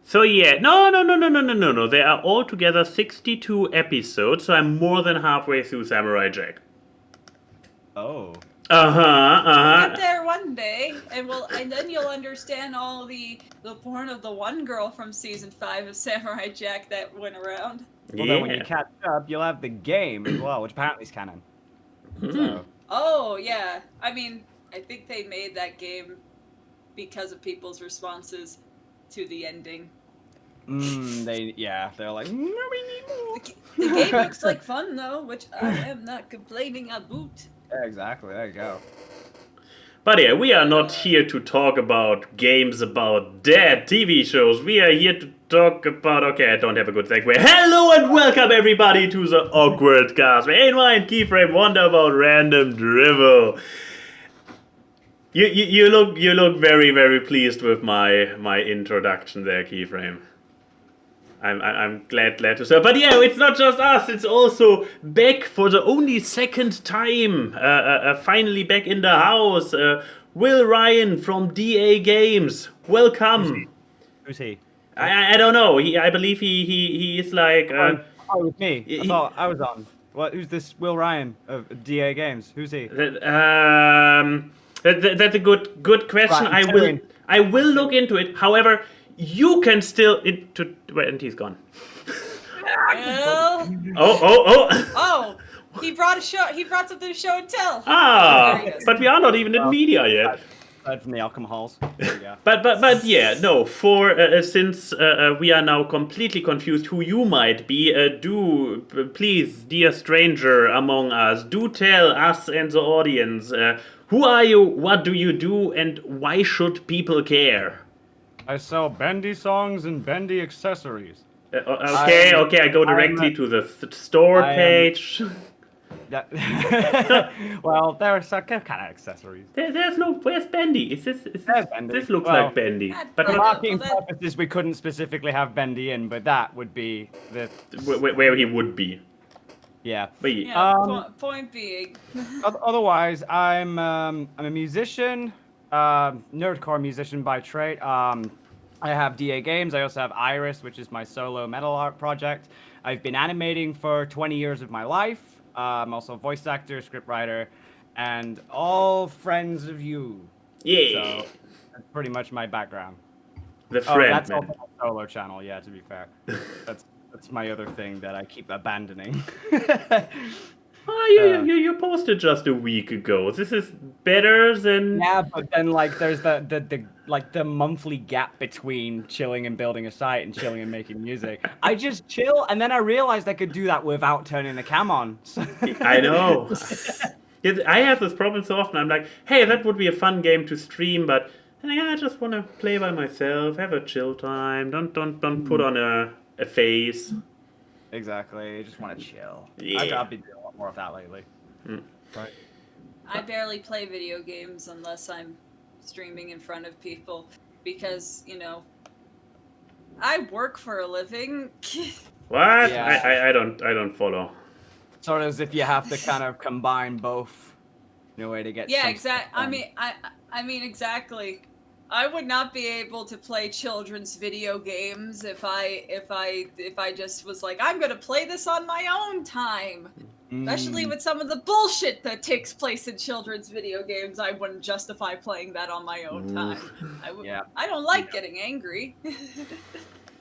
So yeah, no. There are altogether 62 episodes, so I'm more than halfway through Samurai Jack. Oh. We'll get there one day, and then you'll understand all the porn of the one girl from season 5 of Samurai Jack that went around. Well, then when you catch up, you'll have the game as well, which apparently is canon. So. Oh, yeah. I mean, I think they made that game because of people's responses to the ending. They're like, no, we need more. The game looks like fun, though, which I am not complaining about. Yeah, exactly, there you go. But yeah, we are not here to talk about games about dead TV shows. We are here to talk about... Okay, I don't have a good segue. Hello and welcome everybody to the AWKWARDCast. Where and Keyframe wonder about random drivel. You look very, very pleased with my introduction there, Keyframe. I'm glad to say. But yeah, it's not just us. It's also back for the only second time. Finally back in the house. Will Ryan from DAGames. Welcome. Who's he? I don't know. I believe he is like. It was me. I thought I was on. What? Who's this? Will Ryan of DAGames. Who's he? That's a good question. Right, I will look into it. However, you can still and he's gone. Well... Oh! He brought something to show and tell. But we are not even in media yet. Aside from the alcohol halls. Yeah. But yeah, no. Since we are now completely confused who you might be, do please, dear stranger among us, do tell us and the audience who are you, what do you do, and why should people care? I sell bendy songs and bendy accessories. Okay, I go directly to the store page. Well, there are some kind of accessories. There's no. Where's Bendy? Bendy. This looks like Bendy. But for marketing purposes, we couldn't specifically have Bendy in, but that would be the where he would be. Yeah. But point being. Otherwise, I'm a musician, nerdcore musician by trade. I have DAGames. I also have Iris, which is my solo metal art project. I've been animating for 20 years of my life. I'm also a voice actor, scriptwriter, and all friends of you. Yeah. So that's pretty much my background. The friend. That's also my solo channel. Yeah, to be fair, that's my other thing that I keep abandoning. You posted just a week ago. This is better than... Yeah, but then like there's the monthly gap between chilling and building a site and chilling and making music. I just chill, and then I realized I could do that without turning the cam on. I know. I have this problem so often. I'm like, hey, that would be a fun game to stream, but I just want to play by myself, have a chill time. Don't put on a face. Exactly. I just want to chill. Yeah. I've been doing a lot more of that lately. Right. I barely play video games unless I'm streaming in front of people because, I work for a living. What? Yeah. I don't follow. Sort of as if you have to kind of combine both in a way to get. Yeah, exactly. I mean, exactly. I would not be able to play children's video games if I just was like, I'm gonna play this on my own time. Especially with some of the bullshit that takes place in children's video games, I wouldn't justify playing that on my own time. I don't like getting angry.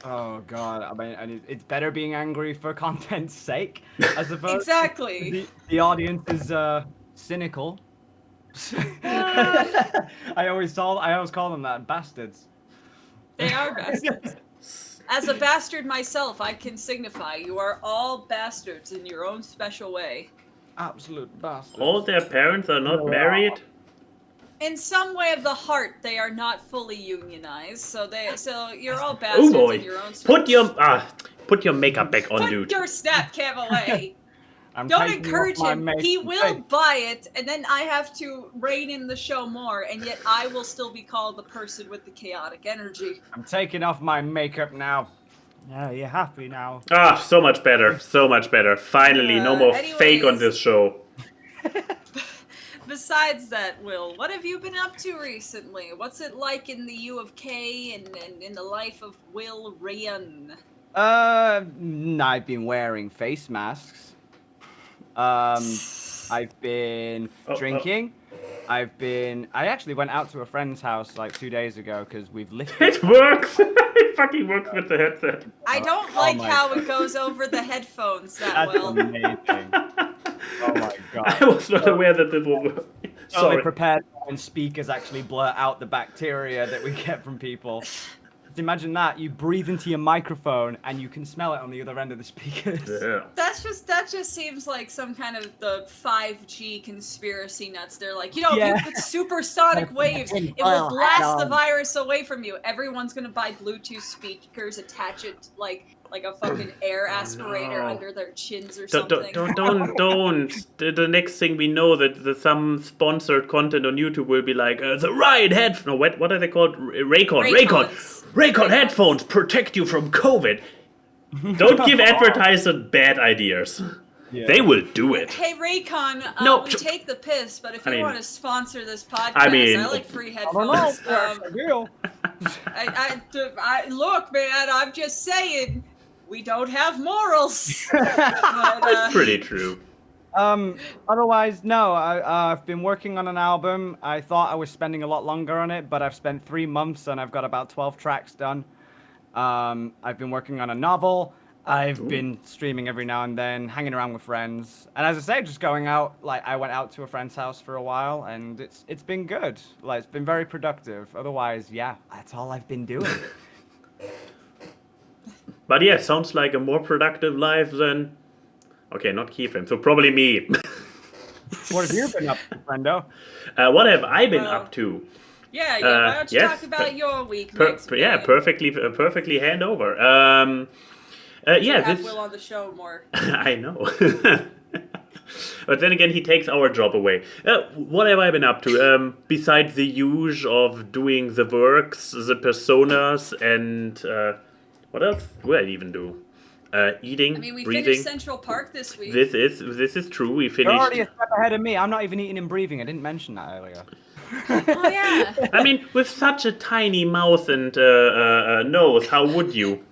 Oh god, I mean, it's better being angry for content's sake, I suppose. Exactly. The audience is cynical. I always call them that, bastards. They are bastards. As a bastard myself, I can signify you are all bastards in your own special way. Absolute bastards. All their parents are not married? In some way of the heart, they are not fully unionized, so you're all bastards in your own special way. Put your makeup back on, dude. Put your snap cam away. Don't encourage him. He will buy it, and then I have to rein in the show more, and yet I will still be called the person with the chaotic energy. I'm taking off my makeup now. Yeah, you're happy now. So much better. So much better. Finally, no more fake on this show. besides that, Will, what have you been up to recently? What's it like in the U of K and in the life of Will Ryan? I've been wearing face masks. I've been drinking. I actually went out to a friend's house like 2 days ago because we've lifted. It works! It fucking works with the headset. I don't like how it goes over the headphones that That's well. amazing. Oh my god. I was not aware that this would work. Sorry. Sorry. Prepared when speakers actually blur out the bacteria that we get from people. Just imagine that, you breathe into your microphone and you can smell it on the other end of the speakers. Yeah. That just seems like some kind of the 5G conspiracy nuts. They're like, if you put supersonic waves, it will blast the virus away from you. Everyone's gonna buy Bluetooth speakers, attach it like a fucking air aspirator under their chins or something. Don't. The next thing we know that some sponsored content on YouTube will be like, the Ryan headphones. No, what are they called? Raycon headphones protect you from COVID. Don't give advertisers bad ideas. Yeah. They will do it. Hey, Raycon, we take the piss, but if you want to sponsor this podcast, I like free headphones. Look, man, I'm just saying, we don't have morals. That's pretty true. Otherwise, no. I've been working on an album. I thought I was spending a lot longer on it, but I've spent 3 months and I've got about 12 tracks done. I've been working on a novel. I've been streaming every now and then, hanging around with friends, and as I say, just going out. Like, I went out to a friend's house for a while, and it's been good. Like, it's been very productive. Otherwise, yeah, that's all I've been doing. But yeah, sounds like a more productive life than. Okay, not Keyframe, so probably me. What have you been up to, friendo? What have I been up to? Yeah. Why don't you talk about your week next week? Yeah, perfectly hand over. Have Will on the show more. I know. But then again, he takes our job away. What have I been up to? Besides the use of doing the works, the personas, and what else do I even do? Eating, we breathing. Finished Central Park this week. This is true. We finished. You're already a step ahead of me. I'm not even eating and breathing. I didn't mention that earlier. Oh yeah. With such a tiny mouth and nose, how would you?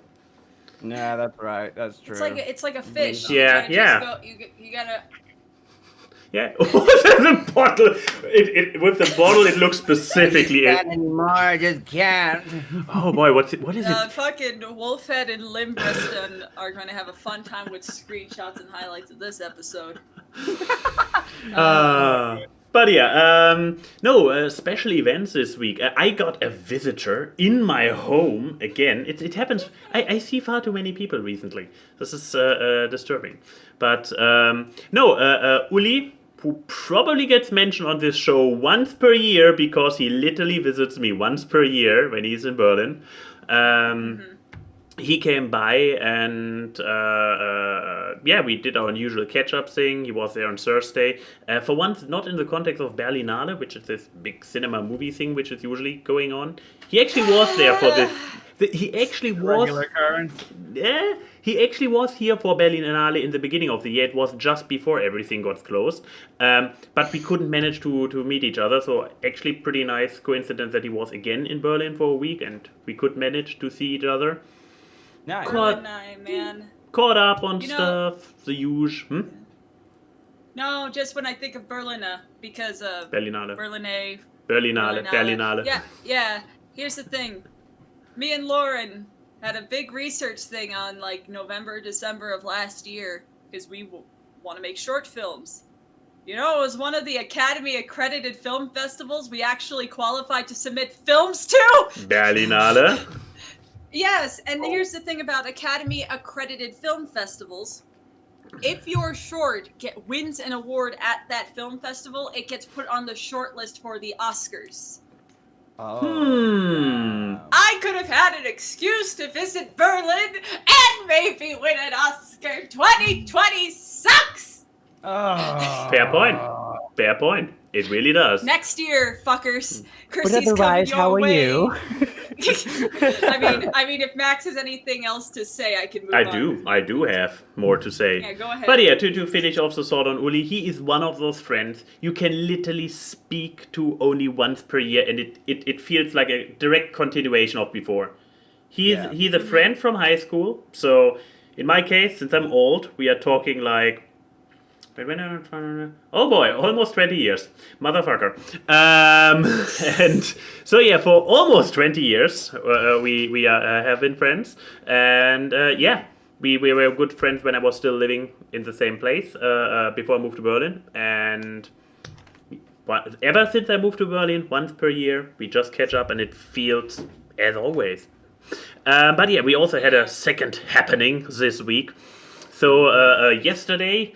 Yeah, that's right. That's true. It's like a fish. Yeah. You gotta. Yeah. The bottle. With the bottle, it looks specifically. Can't anymore. I just can't. Oh boy, what is it? Fucking Wolfhead and Limbriston are going to have a fun time with screenshots and highlights of this episode. But yeah, no special events this week. I got a visitor in my home again. It happens. I see far too many people recently. This is disturbing. But Uli, who probably gets mentioned on this show once per year because he literally visits me once per year when he's in Berlin. He came by and we did our usual catch-up thing. He was there on Thursday. For once, not in the context of Berlinale, which is this big cinema movie thing which is usually going on. He actually was there for this. He actually was. Regular occurrence. Yeah, he actually was here for Berlinale in the beginning of the year. It was just before everything got closed. But we couldn't manage to meet each other. So actually pretty nice coincidence that he was again in Berlin for a week and we could manage to see each other. Nice. Caught up on stuff, the usual. No, just when I think of Berlin, because of Berlinale. Berlinale. Yeah. Here's the thing. Me and Lauren had a big research thing on like November, December of last year because we want to make short films. It was one of the Academy accredited film festivals we actually qualified to submit films to. Berlinale. Yes, and here's the thing about Academy accredited film festivals. If your short wins an award at that film festival, it gets put on the short list for the Oscars. I could have had an excuse to visit Berlin and maybe win an Oscar. 2020 sucks! Fair point. It really does. Next year, fuckers. But otherwise, how are you? I mean, if Max has anything else to say, I can move on. I do have more to say. Yeah, go ahead. But yeah, to finish off the thought on Uli, he is one of those friends you can literally speak to only once per year, and it feels like a direct continuation of before. He's a friend from high school, so in my case, since I'm old, we are talking like, oh boy, almost 20 years. Motherfucker. And so yeah, for almost 20 years, we have been friends. And we were good friends when I was still living in the same place before I moved to Berlin. And ever since I moved to Berlin, once per year, we just catch up and it feels as always. But yeah, we also had a second happening this week. So yesterday,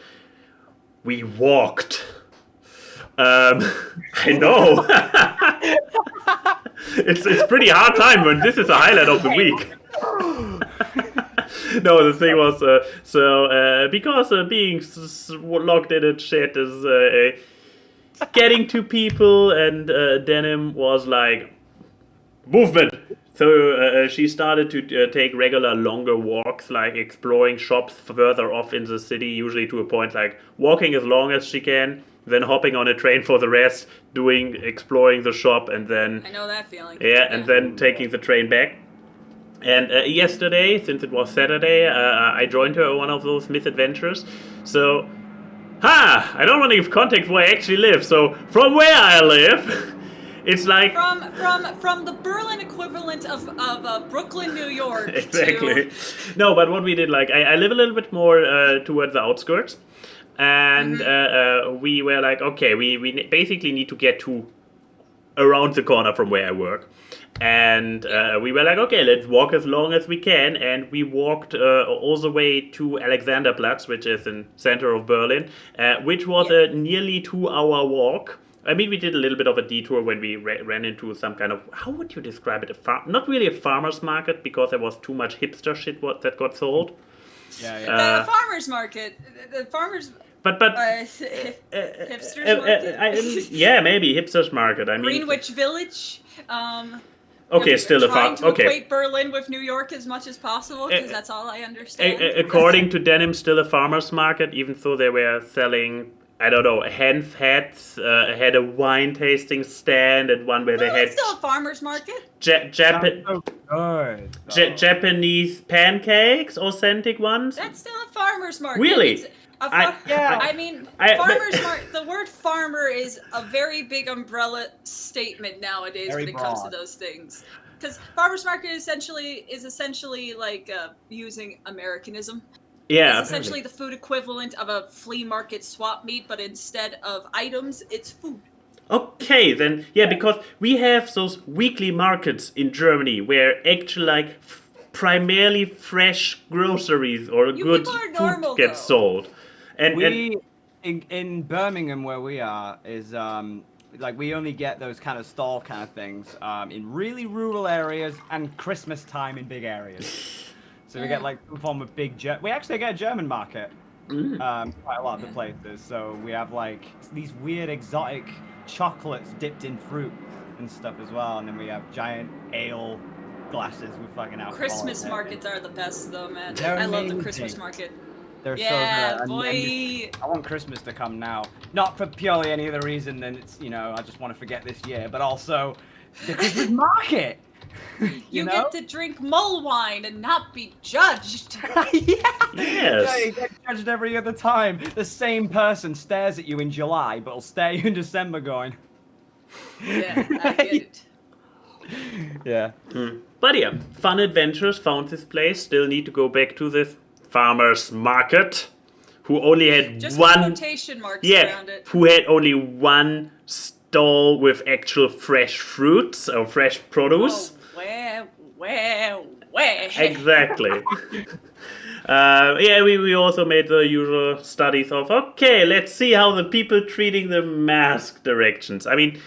we walked. I know. it's pretty hard time when this is a highlight of the week. No, the thing was, because being locked in a chat is getting to people, and Denim was like, movement. So she started to take regular longer walks, like exploring shops further off in the city, usually to a point like walking as long as she can, then hopping on a train for the rest, exploring the shop, and then... I know that feeling. Yeah, and then taking the train back. And yesterday, since it was Saturday, I joined her on one of those misadventures. So, I don't want to give context where I actually live. So, from where I live... It's like from the Berlin equivalent of Brooklyn, New York. Exactly. No, but what we did, like I live a little bit more towards the outskirts, and we were like, okay, we basically need to get to around the corner from where I work, and we were like, okay, let's walk as long as we can, and we walked all the way to Alexanderplatz, which is in center of Berlin, which was a nearly 2-hour walk. I mean, we did a little bit of a detour when we ran into some kind of, how would you describe it? Not really a farmer's market, because there was too much hipster shit that got sold. The farmer's market. The farmer's... But hipsters market? Yeah, maybe hipsters market. I mean, Greenwich Village. Okay, still a farm. Trying to equate Berlin with New York as much as possible, because that's all I understand. According to Denim, still a farmer's market, even though they were selling... I don't know, hens hats, had a wine tasting stand, and one where they had... It's still a farmer's market. Japanese pancakes, authentic ones. That's still a farmer's market. Really? Farmer's market. The word farmer is a very big umbrella statement nowadays when it comes to those things. Because farmer's market is essentially like using Americanism. Yeah, it's essentially the food equivalent of a flea market swap meet, but instead of items, it's food. Okay, then, because we have those weekly markets in Germany where actually, like, primarily fresh groceries or good food gets sold. And in Birmingham, where we are, is like we only get those kind of stall kind of things in really rural areas and Christmas time in big areas. So we get like some form of we actually get a German market, quite a lot of the places. So we have like these weird exotic chocolates dipped in fruit and stuff as well. And then we have giant ale glasses with fucking alcohol. Christmas markets are the best though, man. I love the Christmas market. They're so good. Boy. I want Christmas to come now. Not for purely any other reason than it's, I just want to forget this year, but also the Christmas market. You get to drink mull wine and not be judged. Yes. Yeah, you get judged every other time. The same person stares at you in July, but will stare at you in December going. Yeah, I get it. Yeah. But yeah, fun adventures found this place. Still need to go back to this farmer's market, who only had just one quotation marks around it. Who had only one stall with actual fresh fruits or fresh produce. Where? Exactly. We also made the usual studies of, okay, let's see how the people treating the mask directions. I mean,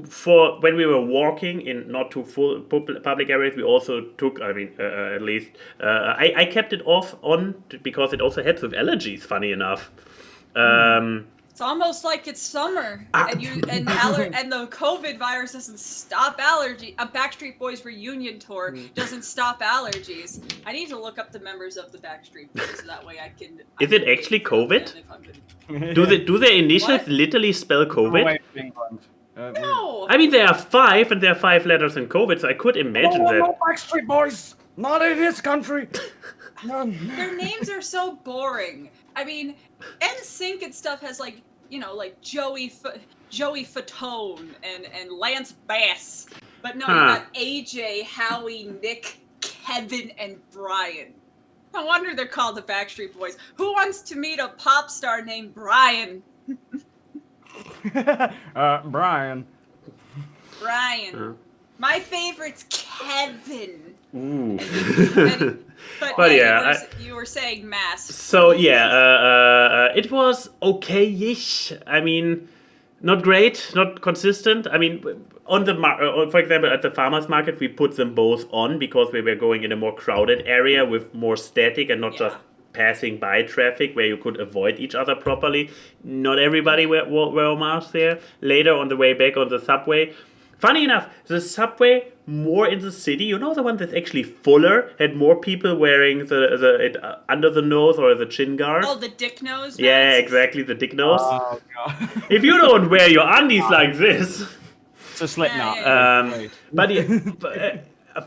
for when we were walking in not too full public areas, we also took, at least, I kept it on because it also helps with allergies, funny enough. It's almost like it's summer, and and the COVID virus doesn't stop allergy. A Backstreet Boys reunion tour doesn't stop allergies. I need to look up the members of the Backstreet Boys so that way I can. Is it actually COVID? Do their initials What? literally spell COVID? Away from England. No. I mean, there are 5, and there are 5 letters in COVID, so I could imagine that. No Backstreet Boys! Not in this country! No. Their names are so boring. I mean, NSYNC and stuff has like, you know, like Joey Fatone and Lance Bass. But no, you got AJ, Howie, Nick, Kevin, and Brian. No wonder they're called the Backstreet Boys. Who wants to meet a pop star named Brian? Brian. Brian. My favorite's Kevin. Ooh. But yeah, you were saying mass. So yeah, it was okay-ish. I mean, not great, not consistent. I mean, on the for example, at the farmers market, we put them both on because we were going in a more crowded area with more static and not just passing by traffic where you could avoid each other properly. Not everybody were masked there. Later on the way back on the subway. Funny enough, the subway more in the city, you know, the one that's actually fuller, had more people wearing the under the nose or the chin guard. Oh, the dick nose? Yeah, mask? exactly, the dick nose. Oh, God. If you don't wear your undies like this. It's a Slipknot. But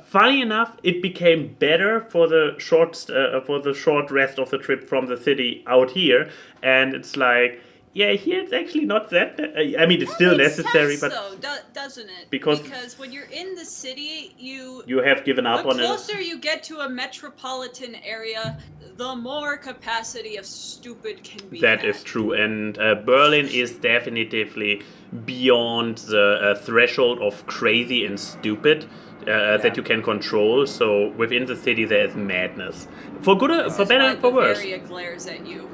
funny enough, it became better for the short rest of the trip from the city out here, and it's like, yeah, here it's actually not that. I mean, it's still necessary, sense, but though, doesn't it? Because when you're in the city, you have given up on it. The closer you get to a metropolitan area, the more capacity of stupid can be. That is true, and Berlin is definitively beyond the threshold of crazy and stupid. That you can control. So within the city there is madness, for good, for better, for worse. Bavaria glares at you.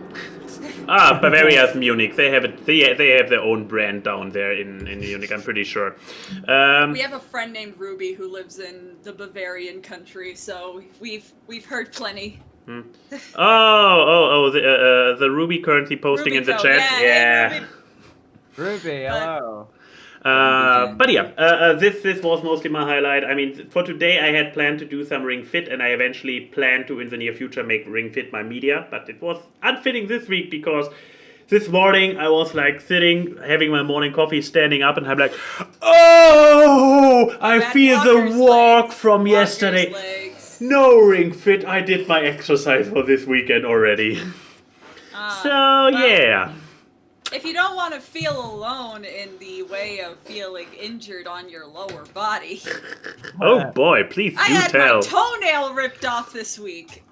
Bavaria's Munich. They have it. They have their own brand down there in Munich. I'm pretty sure. We have a friend named Ruby who lives in the Bavarian country, so we've heard plenty. The Ruby currently posting in the chat. Yeah. Hey, Ruby, hello. But yeah, this was mostly my highlight. I mean, for today I had planned to do some Ring Fit, and I eventually plan to in the near future make Ring Fit my media, but it was unfitting this week because this morning I was like sitting, having my morning coffee, standing up, and I'm like, oh, I feel the walk from yesterday. Legs. No Ring Fit, I did my exercise for this weekend already. Yeah. If you don't want to feel alone in the way of feeling injured on your lower body. Oh boy, please do I had tell. my toenail ripped off this week.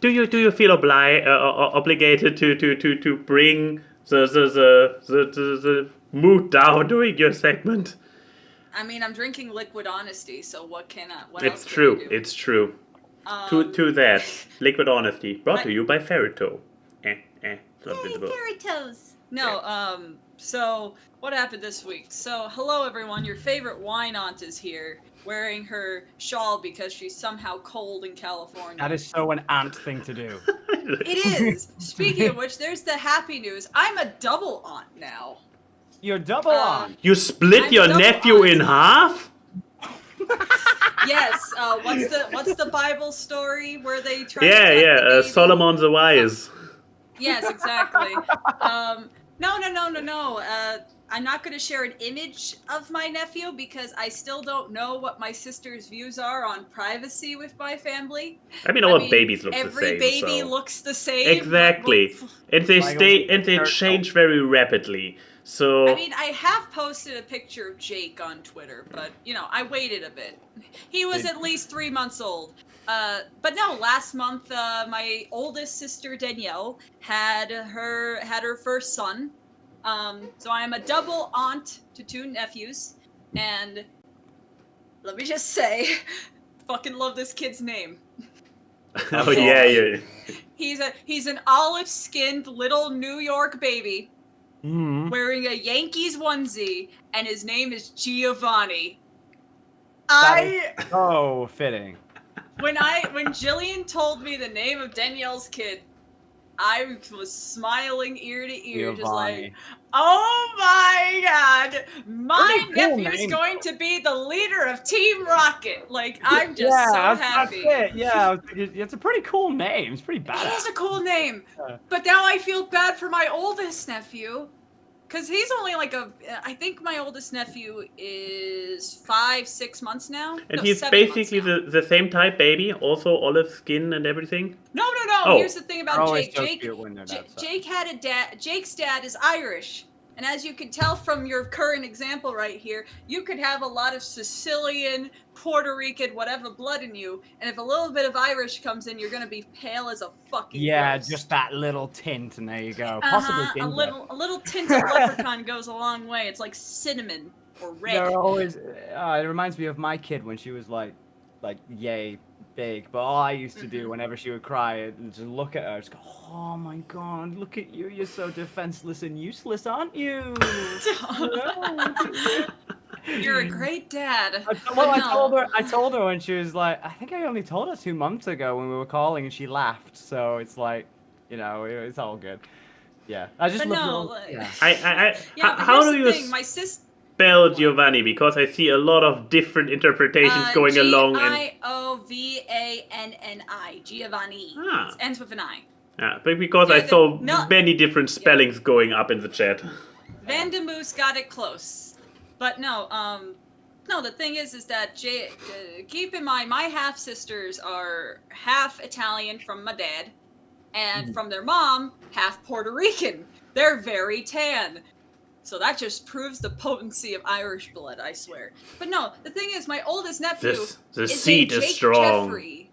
Do you feel obligated to bring the mood down during your segment? I mean, I'm drinking liquid honesty, so what it's else true. can I do? It's true. To that, liquid honesty brought to you by Ferrito. No, so what happened this week? So, hello everyone, your favorite wine aunt is here, wearing her shawl because she's somehow cold in California. That is so an aunt thing to do. It is! Speaking of which, there's the happy news. I'm a double aunt now. You're double aunt. You split your nephew in half? Yes, what's the Bible story where they try to cut the baby? Solomon the Wise. Yes, exactly. No. I'm not going to share an image of my nephew because I still don't know what my sister's views are on privacy with my family. I mean, all babies look the same. Every baby looks the same. Exactly, and they change very rapidly. So I mean, I have posted a picture of Jake on Twitter, but I waited a bit. He was at least 3 months old. But no, last month my oldest sister Danielle had her first son. So I am a double aunt to 2 nephews, and let me just say, fucking love this kid's name. Oh yeah. He's an olive-skinned little New York baby. Mm-hmm. Wearing a Yankees onesie, and his name is Giovanni. So fitting. When Jillian told me the name of Danielle's kid, I was smiling ear to ear, just like, Giovanni. oh my god, my Pretty cool nephew's name, going to be the leader of Team Rocket. Like, I'm just Yeah, so that's happy. it. Yeah, I was thinking, it's a pretty cool name. It's pretty It badass. is a cool name, Yeah. but now I feel bad for my oldest nephew. Because he's only like I think my oldest nephew is 5-6 months now. And No, he's 7 basically months now. the same type baby, also olive skin and everything. No. Oh. Here's the thing They're about always Jake. so cute when they're that size. Jake had a dad. Jake's dad is Irish, and as you can tell from your current example right here, you could have a lot of Sicilian, Puerto Rican, whatever blood in you, and if a little bit of Irish comes in, you're gonna be pale as a fucking Yeah, ghost. just that little tint, and there you go. Possibly A ginger. little tint of leprechaun goes a long way. It's like cinnamon or red. They're always. It reminds me of my kid when she was like yay big. But all I used to do whenever she would cry, I'd just look at her, just go, "Oh my god, look at you! You're so defenseless and useless, aren't you?" You're a great dad. I told her when she was like, I think I only told her 2 months ago when we were calling, and she laughed. So it's like, it's all good. Yeah, I just But love. no, little- like- yeah. Yeah, but how here's do the you thing, my sister. spell Giovanni? Because I see a lot of different interpretations going along. And Giovanni. Giovanni. Ah. It ends with an I. yeah, but because I Yeah, saw no- many different spellings going up in the chat. Vandemoose got it close. But no, the thing is that keep in mind, my half sisters are half Italian from my dad, and from their mom, half Puerto Rican. They're very tan. So that just proves the potency of Irish blood, I swear. But no, the thing is, my oldest nephew The is seed named is Jake strong. Jeffrey.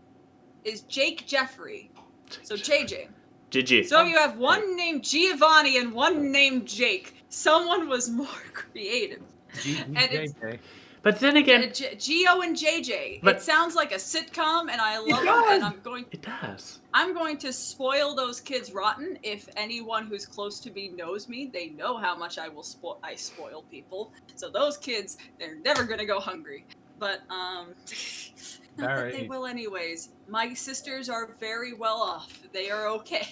Is Jake Jeffrey. So JJ. GG. So you have one named Giovanni and one named Jake. Someone was more creative. And it's But then again, Gio and JJ. But- It sounds like a sitcom, and I love does. it. And it does. I'm going to spoil those kids rotten. If anyone who's close to me knows me, they know how much I spoil people. So those kids, they're never gonna go hungry. But not that they will anyways. My sisters are very well off. They are okay.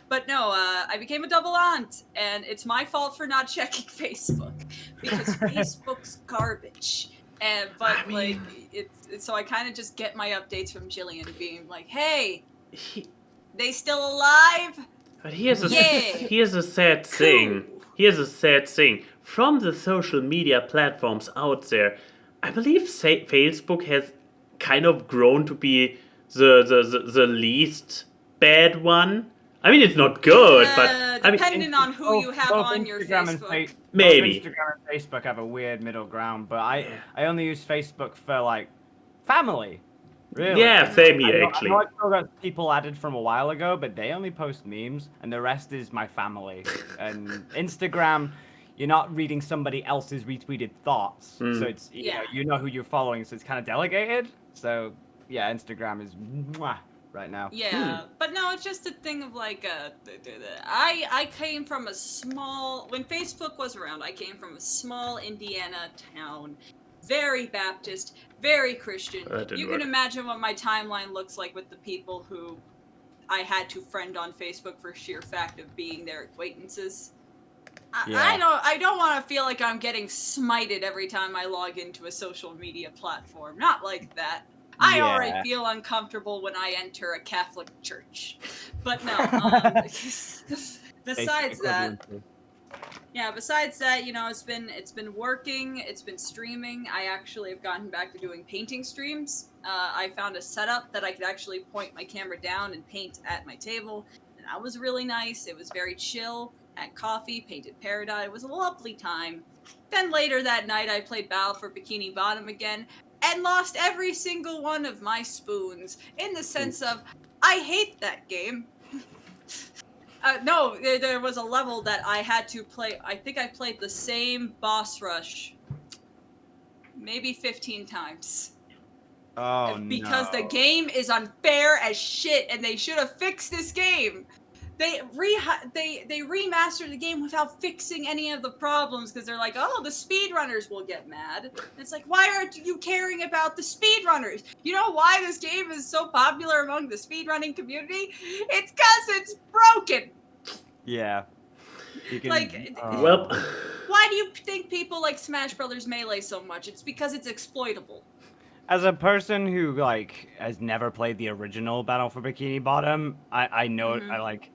But no, I became a double aunt, and it's my fault for not checking Facebook because Facebook's garbage. But like so I kind of just get my updates from Jillian being like, "Hey, they still alive?" But here's a Yeah. sad thing. Here's a sad thing. From the social media platforms out there, I believe Facebook has kind of grown to be the least bad one. I mean, it's not good, but I mean, depending on who you have both on your Instagram and Facebook. Maybe. Both Instagram and Facebook have a weird middle ground, but I only use Facebook for like family. Really? Yeah, same here, actually. I know I still got people added from a while ago, but they only post memes, and the rest is my family. And Instagram, you're not reading somebody else's retweeted thoughts, so it's you know who you're following, so it's kind of delegated. So yeah, Instagram is mwah right now. Yeah, but no, it's just a thing of like, I came from a small, when Facebook was around, I came from a small Indiana town, very Baptist, very Christian. You can imagine what my timeline looks like with the people who I had to friend on Facebook for sheer fact of being their acquaintances. I don't want to feel like I'm getting smited every time I log into a social media platform. Not like that. I already feel uncomfortable when I enter a Catholic church. But no, besides that, it's been working, it's been streaming. I actually have gotten back to doing painting streams. I found a setup that I could actually point my camera down and paint at my table. And that was really nice. It was very chill. Had coffee, painted Paradise. It was a lovely time. Then later that night, I played Battle for Bikini Bottom again, and lost every single one of my spoons, in the sense of, I hate that game. No, there was a level that I had to play. I think I played the same boss rush maybe 15 times. Oh, because the game is unfair as shit, and they should have fixed this game. they remastered the game without fixing any of the problems because they're like, oh, the speedrunners will get mad. And it's like, why aren't you caring about the speedrunners? You know why this game is so popular among the speedrunning community? It's because it's broken. Yeah. You can, Like, Well, why do you think people like Smash Brothers Melee so much? It's because it's exploitable. as a person who like has never played the original Battle for Bikini Bottom, I know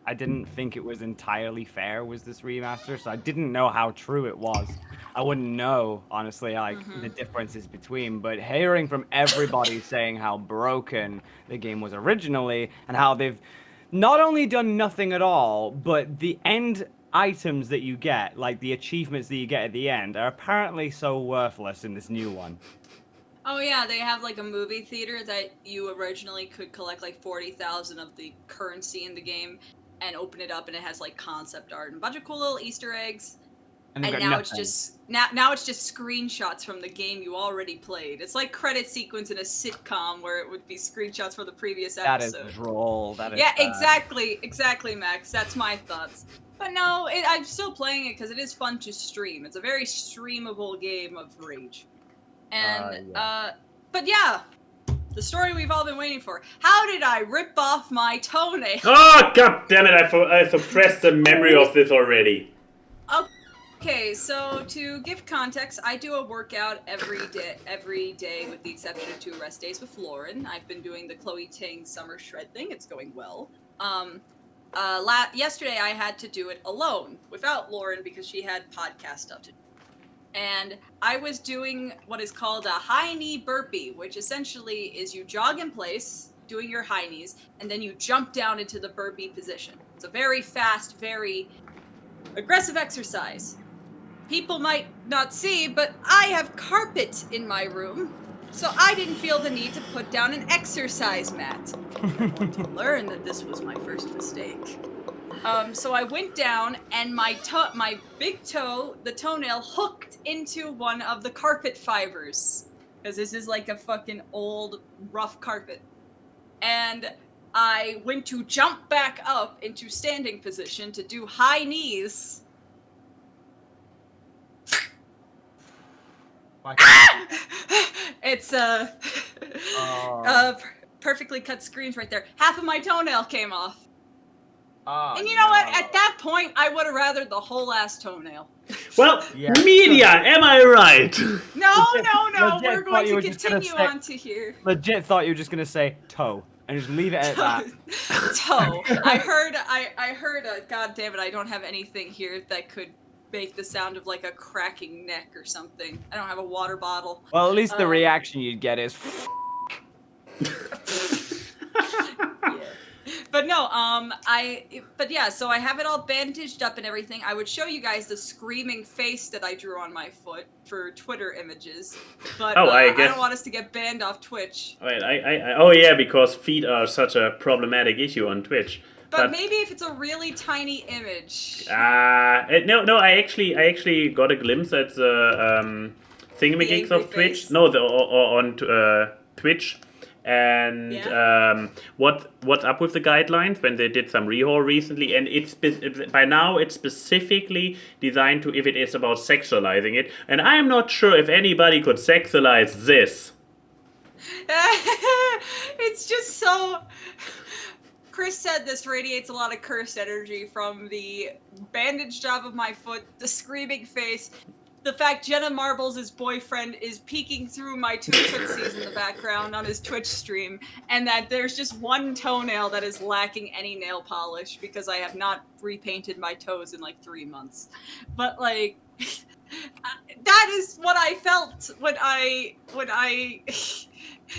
I didn't think it was entirely fair was this remaster, so I didn't know how true it was. I wouldn't know honestly like the differences between, but hearing from everybody saying how broken the game was originally and how they've not only done nothing at all, but the end items that you get, like the achievements that you get at the end, are apparently so worthless in this new one. Oh yeah, they have like a movie theater that you originally could collect like 40,000 of the currency in the game and open it up, and it has like concept art and a bunch of cool little Easter eggs. And now it's just now it's just screenshots from the game you already played. It's like credit sequence in a sitcom where it would be screenshots for the previous episode. That is droll. That is yeah, bad. exactly, Max. That's my thoughts. But no, I'm still playing it because it is fun to stream. It's a very streamable game of Rage. And, but yeah, the story we've all been waiting for. How did I rip off my toenail? oh god damn it! I suppressed the memory of this already. Okay, so to give context, I do a workout every day with the exception of 2 rest days with Lauren. I've been doing the Chloe Ting summer shred thing. It's going well. Yesterday I had to do it alone without Lauren because she had podcast stuff to do. And I was doing what is called a high knee burpee, which essentially is you jog in place, doing your high knees, and then you jump down into the burpee position. It's a very fast, very aggressive exercise. People might not see, but I have carpet in my room, so I didn't feel the need to put down an exercise mat. I want to learn that this was my first mistake. So I went down, and my big toe, the toenail, hooked into one of the carpet fibers. Because this is like a fucking old, rough carpet. And I went to jump back up into standing position to do high knees. It's, perfectly cut screens right there. Half of my toenail came off. And you know what? At that point, I would have rathered the whole ass toenail. Well, media, am I right? No, Legit we're going to thought you were just gonna continue say- on to here. Legit thought you were just gonna say toe and just leave it at that. Toe. I heard, god damn it, I don't have anything here that could make the sound of like a cracking neck or something. I don't have a water bottle. Well, at least the reaction you'd get is. But no, so I have it all bandaged up and everything. I would show you guys the screaming face that I drew on my foot for Twitter images, but I don't want us to get banned off Twitch. Wait, oh yeah, because feet are such a problematic issue on Twitch. But maybe if it's a really tiny image. No, I actually got a glimpse at the thingamagigs of Twitch. Face? No, on Twitch. And what's up with the guidelines when they did some rehaul recently? And by now it's specifically designed to if it is about sexualizing it. And I am not sure if anybody could sexualize this. It's just so. Chris said this radiates a lot of cursed energy from the bandaged job of my foot, the screaming face, the fact Jenna Marbles' boyfriend is peeking through my 2 tootsies in the background on his Twitch stream, and that there's just one toenail that is lacking any nail polish because I have not repainted my toes in like 3 months. But like, that is what I felt when I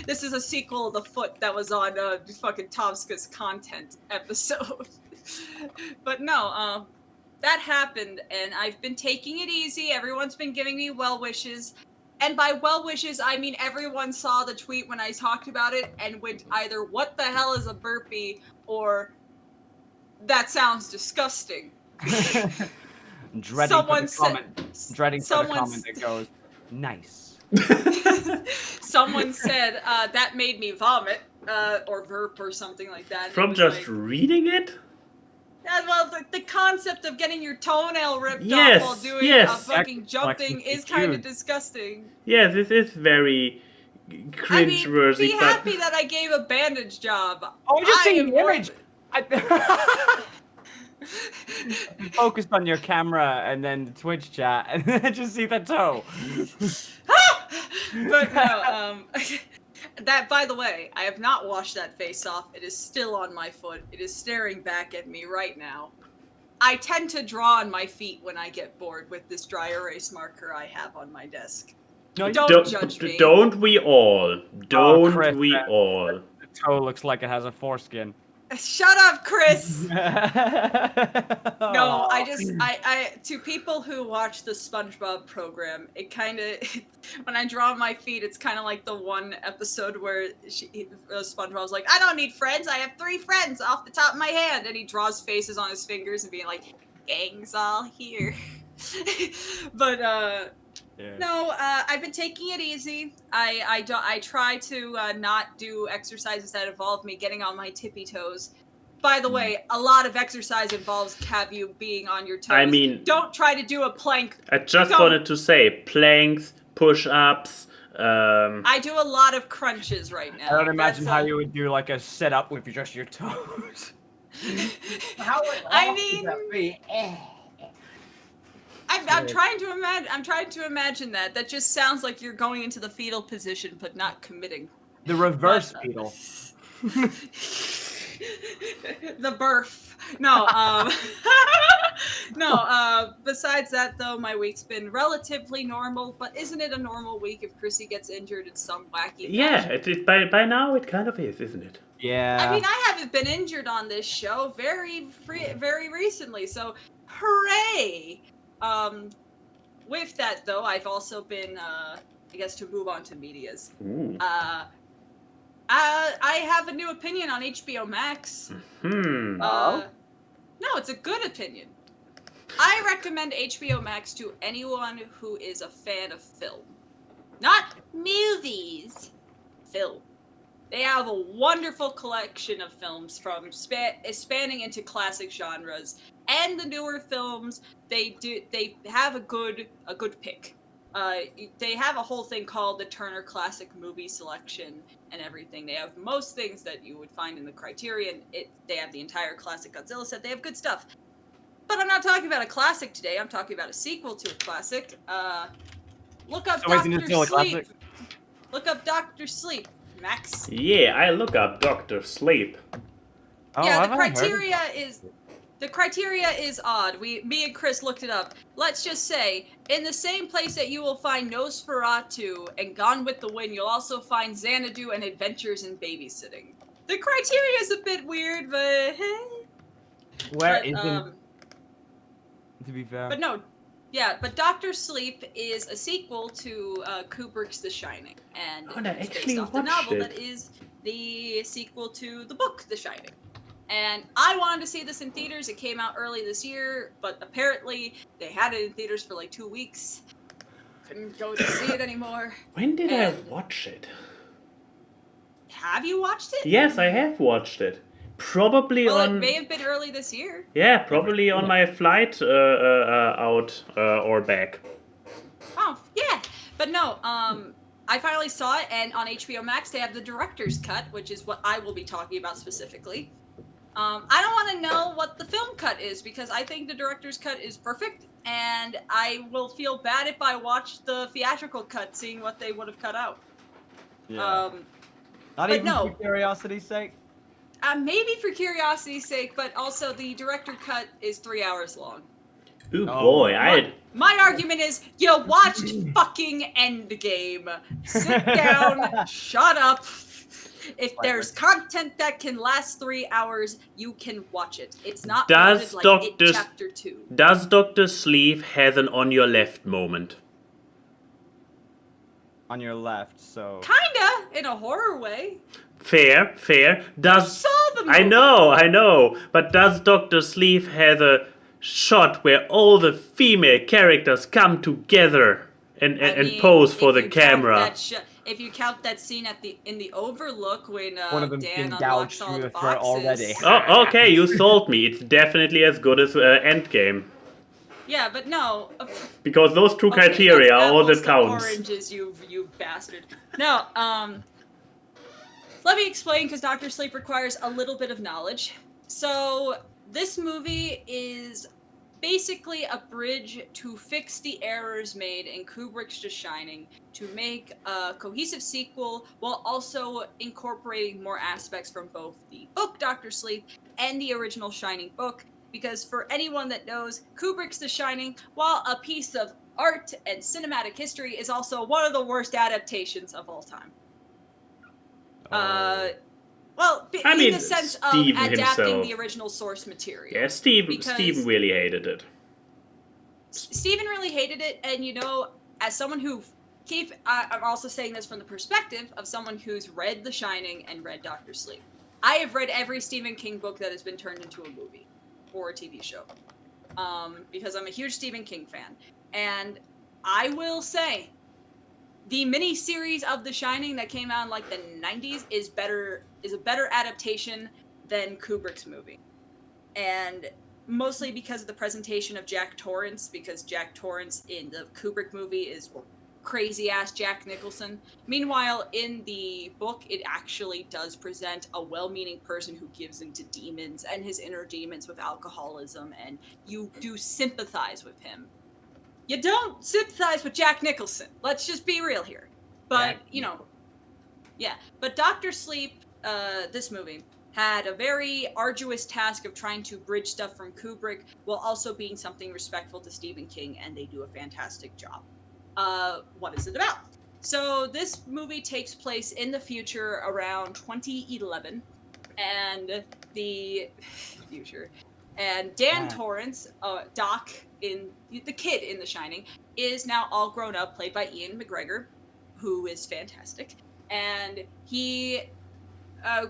this is a sequel of the foot that was on fucking Tomska's content episode. But no, that happened, and I've been taking it easy. Everyone's been giving me well wishes. And by well wishes, I mean everyone saw the tweet when I talked about it and went either, what the hell is a burpee, or that sounds disgusting. Dreading for the comment that goes, nice. Someone said, that made me vomit, or verp or something like that. From just reading it? Well, the concept of getting your toenail ripped Yes, off while doing yes. a fucking jumping That's is kind of huge. disgusting. Yeah, this is very I mean, cringeworthy. be but happy that I gave a bandage job. Oh, I'm just I seeing am the more- image. Focused on your camera and then the Twitch chat, and then just see the toe. But no, that, by the way, I have not washed that face off. It is still on my foot. It is staring back at me right now. I tend to draw on my feet when I get bored with this dry erase marker I have on my desk. No, Don't judge me. Don't we all? Don't Chris, we all? The toe looks like it has a foreskin. Shut up, Chris! No, No, I to people who watch the SpongeBob program, it kind of, when I draw my feet, it's kind of like the one episode where SpongeBob's like, I don't need friends, I have 3 friends off the top of my hand, and he draws faces on his fingers and being like, gang's all here. But, Yeah. no, I've been taking it easy. I try to not do exercises that involve me getting on my tippy toes. By the way, a lot of exercise involves you being on your toes. I mean, don't try to do a plank. I just Don't. wanted to say planks, push-ups. I do a lot of crunches right now. I don't imagine That's, how you would do like a setup with just your toes. I mean, I'm trying to imagine. I'm trying to imagine that. That just sounds like you're going into the fetal position, but not committing. The reverse fetal. The birth. No, no, besides that though, my week's been relatively normal, but isn't it a normal week if Chrissy gets injured in some wacky Yeah, fashion? by now it kind of is, isn't it? Yeah. I mean, I haven't been injured on this show very recently, so hooray! With that though, I've also been, I guess to move on to medias. Ooh. I have a new opinion on HBO Max. No, it's a good opinion. I recommend HBO Max to anyone who is a fan of film. Not movies. Film. They have a wonderful collection of films from spanning into classic genres, and the newer films. They have a good pick. They have a whole thing called the Turner Classic Movie Selection and everything. They have most things that you would find in the Criterion. They have the entire classic Godzilla set. They have good stuff. But I'm not talking about a classic today. I'm talking about a sequel to a classic. Look up Dr. Sleep. Look up Dr. Sleep, Max. Yeah, I look up Dr. Sleep. Oh, Yeah, have the I heard criteria is odd. Me and Chris looked it up. Let's just say, in the same place that you will find Nosferatu and Gone with the Wind, you'll also find Xanadu and Adventures in Babysitting. The criteria is a bit weird, but Where but, isn't? To be fair. but no, yeah. But Doctor Sleep is a sequel to Kubrick's The Shining, and Oh, I it's actually based off the watched novel it. that is the sequel to the book The Shining. And I wanted to see this in theaters. It came out early this year, but apparently they had it in theaters for like 2 weeks. Couldn't go to see it anymore. When did And- I watch it? Have you watched it? Yes, I have watched it. Probably Well, on. it may have been early this year. Yeah, probably on my flight out or back. Oh, yeah. But no, I finally saw it, and on HBO Max they have the director's cut, which is what I will be talking about specifically. I don't want to know what the film cut is, because I think the director's cut is perfect, and I will feel bad if I watch the theatrical cut, seeing what they would have cut out. Not but even no. for curiosity's sake. Maybe for curiosity's sake, but also the director cut is 3 hours long. Ooh Oh, boy, My argument is, you watched fucking Endgame. Sit down, shut up. If there's content that can last 3 hours, you can watch it. It's not Does like Dr. It Chapter 2. Does Dr. Sleep have an on your left moment? On your left, so. Kinda, in a horror way. Fair. Does Saw the movie. I know, but does Dr. Sleep have a shot where all the female characters come together and I mean, pose for if the you count camera? that if you count that scene in the Overlook when One of them Dan being unlocks gouged all through the the throat boxes. already. Oh, okay, you sold me. It's definitely as good as Endgame. Yeah, but no. Because those two Okay, criteria that's are all apples that to counts. oranges, you bastard. No, let me explain, because Dr. Sleep requires a little bit of knowledge. So, this movie is basically a bridge to fix the errors made in Kubrick's The Shining, to make a cohesive sequel while also incorporating more aspects from both the book Dr. Sleep and the original Shining book. Because for anyone that knows, Kubrick's The Shining, while a piece of art and cinematic history, is also one of the worst adaptations of all time. Well, I in mean, the sense of Steven adapting himself. the original source material. Yeah, Steven Because really hated it. Steven really hated it, and you know, as someone who I'm also saying this from the perspective of someone who's read The Shining and read Dr. Sleep. I have read every Stephen King book that has been turned into a movie or a TV show, because I'm a huge Stephen King fan, and I will say, the mini-series of The Shining that came out in like the 90s is a better adaptation than Kubrick's movie. And mostly because of the presentation of Jack Torrance, because Jack Torrance in the Kubrick movie is crazy-ass Jack Nicholson. Meanwhile, in the book, it actually does present a well-meaning person who gives into demons and his inner demons with alcoholism, and you do sympathize with him. You don't sympathize with Jack Nicholson. Let's just be real here. But, you know, yeah. But Dr. Sleep, this movie, had a very arduous task of trying to bridge stuff from Kubrick while also being something respectful to Stephen King, and they do a fantastic job. What is it about? So this movie takes place in the future around 2011, and the future. And Dan Torrance, Doc, in the kid in The Shining, is now all grown up, played by Ian McGregor, who is fantastic. And he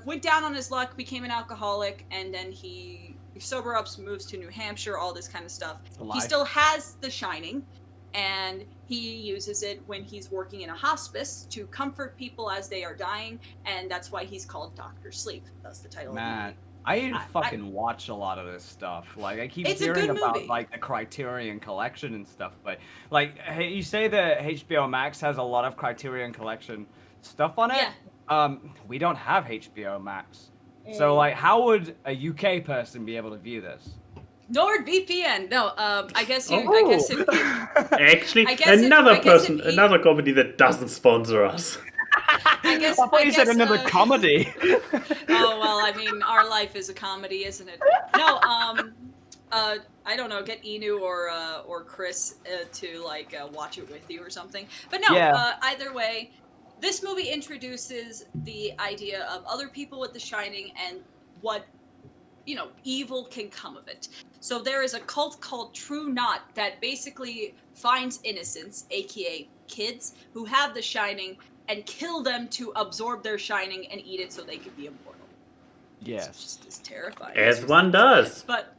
went down on his luck, became an alcoholic, and then he sober ups, moves to New Hampshire, all this kind of stuff. He still has The Shining, and he uses it when he's working in a hospice to comfort people as they are dying, and that's why he's called Dr. Sleep. That's the title of the movie. I didn't fucking watch a lot of this stuff. Like, I keep It's a hearing good about movie. like the Criterion Collection and stuff, but like, hey, you say that HBO Max has a lot of Criterion Collection stuff on it. Yeah. We don't have HBO Max, so like, how would a UK person be able to view this? NordVPN. No, I guess you. Oh. I guess if you, Actually, I guess another company that doesn't sponsor us. I guess. I thought you said another comedy. Oh well, I mean, our life is a comedy, isn't it? No, I don't know. Get Inu or Chris to like watch it with you or something. But no, either way, this movie introduces the idea of other people with The Shining and what, you know, evil can come of it. So there is a cult called True Knot that basically finds innocents, aka kids, who have The Shining, and kill them to absorb their shining and eat it so they can be immortal. Yes. It's terrifying. As one does. But,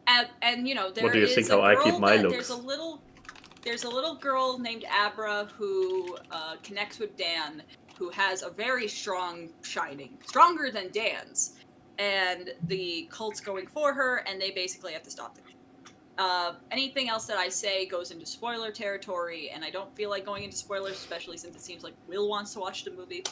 and you know, there What do you is think a how I girl keep my that, looks? there's a little girl named Abra who connects with Dan, who has a very strong shining, stronger than Dan's. And the cult's going for her, and they basically have to stop them. Anything else that I say goes into spoiler territory, and I don't feel like going into spoilers, especially since it seems like Will wants to watch the movie.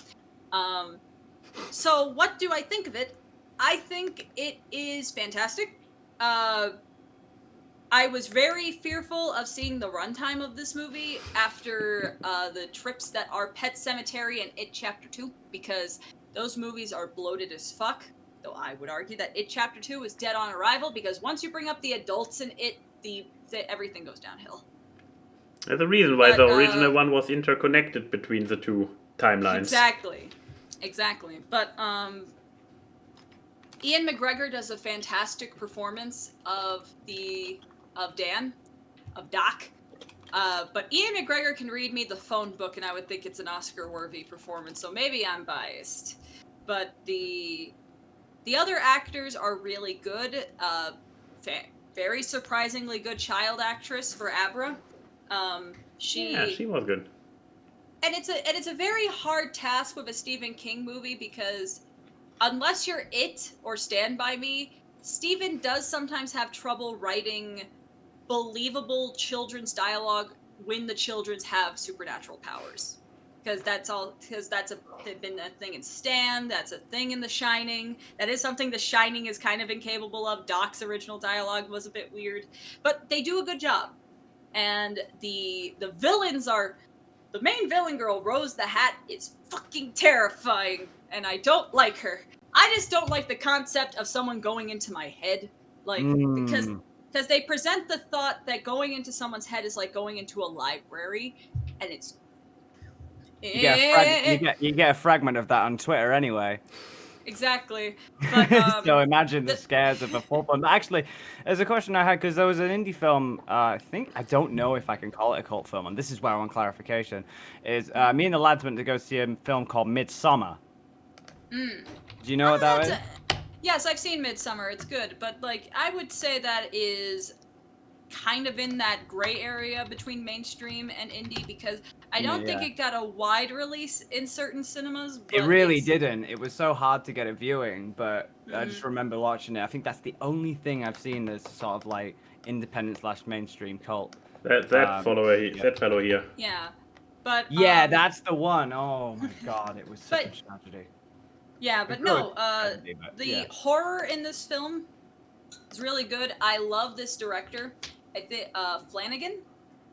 So what do I think of it? I think it is fantastic. I was very fearful of seeing the runtime of this movie after the trips that are Pet Sematary and It Chapter 2, because those movies are bloated as fuck. Though I would argue that It Chapter 2 is dead on arrival, because once you bring up the adults in it, everything goes downhill. There's a reason why the original one was interconnected between the two timelines. Exactly. But Ian McGregor does a fantastic performance of Doc. But Ian McGregor can read me the phone book, and I would think it's an Oscar-worthy performance, so maybe I'm biased. But the other actors are really good. Very surprisingly good child actress for Abra. She was good. and it's a very hard task with a Stephen King movie because unless you're It or Stand By Me, Stephen does sometimes have trouble writing believable children's dialogue when the children's have supernatural powers. Because that's been a thing in Stan, that's a thing in The Shining. That is something The Shining is kind of incapable of. Doc's original dialogue was a bit weird. But they do a good job. And the villains are... The main villain girl, Rose the Hat, is fucking terrifying. And I don't like her. I just don't like the concept of someone going into my head. Like, because they present the thought that going into someone's head is like going into a library. And it's... You get a fragment of that on Twitter anyway. Exactly. But, so imagine the scares of a full film. Actually, there's a question I had because there was an indie film. I don't know if I can call it a cult film, and this is where I want clarification. Is me and the lads went to go see a film called Midsummer. Do you know what that is? Yes, I've seen Midsummer. It's good, but like I would say that is kind of in that gray area between mainstream and indie because I don't think it got a wide release in certain cinemas. But it really didn't. It was so hard to get a viewing, but I just remember watching it. I think that's the only thing I've seen that's sort of like independent / mainstream cult. That fellow here. Yeah, but yeah, that's the one. Oh my god, it was such a tragedy. Yeah, but no, the horror in this film is really good. I love this director. I think Flanagan.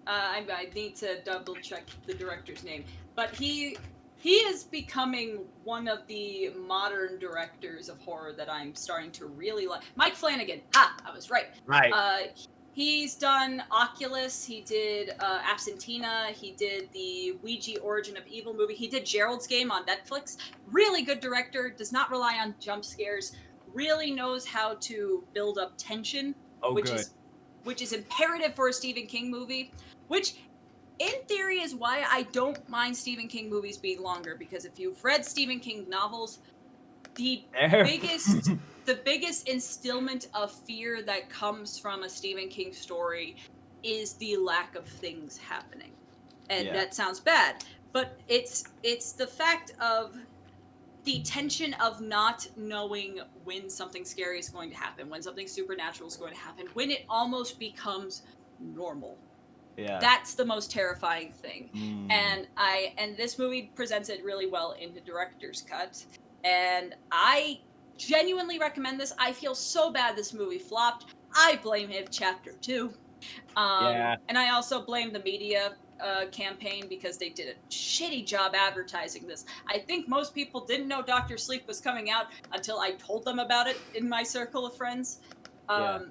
I need to double check the director's name, but he is becoming one of the modern directors of horror that I'm starting to really like. Mike Flanagan. I was right. Right. He's done Oculus. He did Absentina. He did the Ouija Origin of Evil movie. He did Gerald's Game on Netflix. Really good director. Does not rely on jump scares. Really knows how to build up tension, which is imperative for a Stephen King movie. Which, in theory, is why I don't mind Stephen King movies being longer. Because if you've read Stephen King novels, the biggest instillment of fear that comes from a Stephen King story is the lack of things happening. And that sounds bad, but it's the fact of the tension of not knowing when something scary is going to happen, when something supernatural is going to happen, when it almost becomes normal. Yeah. That's the most terrifying thing. And this movie presents it really well in the director's cut. And I genuinely recommend this. I feel so bad this movie flopped. I blame him Chapter 2. And I also blame the media campaign because they did a shitty job advertising this. I think most people didn't know Dr. Sleep was coming out until I told them about it in my circle of friends. But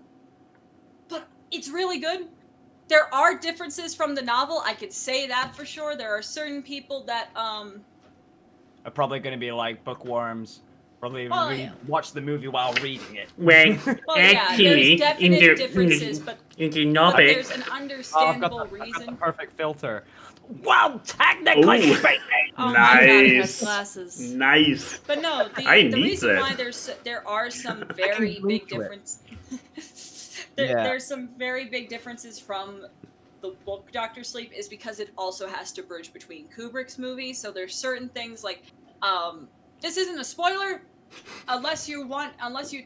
it's really good. There are differences from the novel. I could say that for sure. There are certain people that are probably going to be like bookworms. Probably watch the movie while reading it. Actually, there's definite differences, but there's an understandable reason. I've got the perfect filter. Well, technically speaking. Oh my God, it has glasses. Nice. But no, the reason why there are some very big differences. There's some very big differences from the book Dr. Sleep is because it also has to bridge between Kubrick's movies. So there's certain things like, this isn't a spoiler, unless you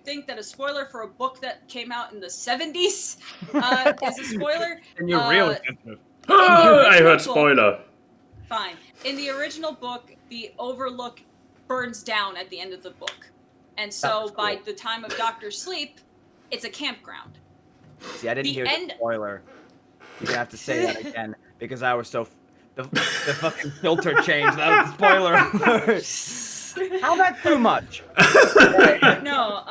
think that a spoiler for a book that came out in the 70s is a spoiler. And you're real. I heard spoiler. Fine. In the original book, the Overlook burns down at the end of the book. And so by the time of Dr. Sleep, it's a campground. See, I didn't hear the spoiler. You're gonna have to say that again because I was so the fucking filter changed. That was the spoiler. How that too much? No,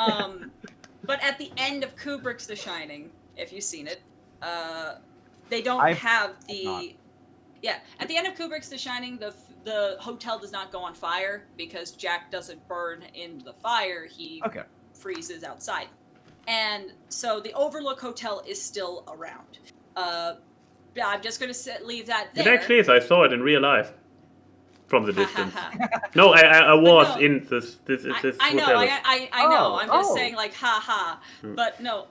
but at the end of Kubrick's The Shining, if you've seen it, they don't have the. Yeah, at the end of Kubrick's The Shining, the hotel does not go on fire because Jack doesn't burn in the fire. He freezes outside. And so the Overlook Hotel is still around. I'm just going to leave that there. It actually is. I saw it in real life. From the distance. No, I was in this I know, hotel. I know. I'm just saying like, haha. But no,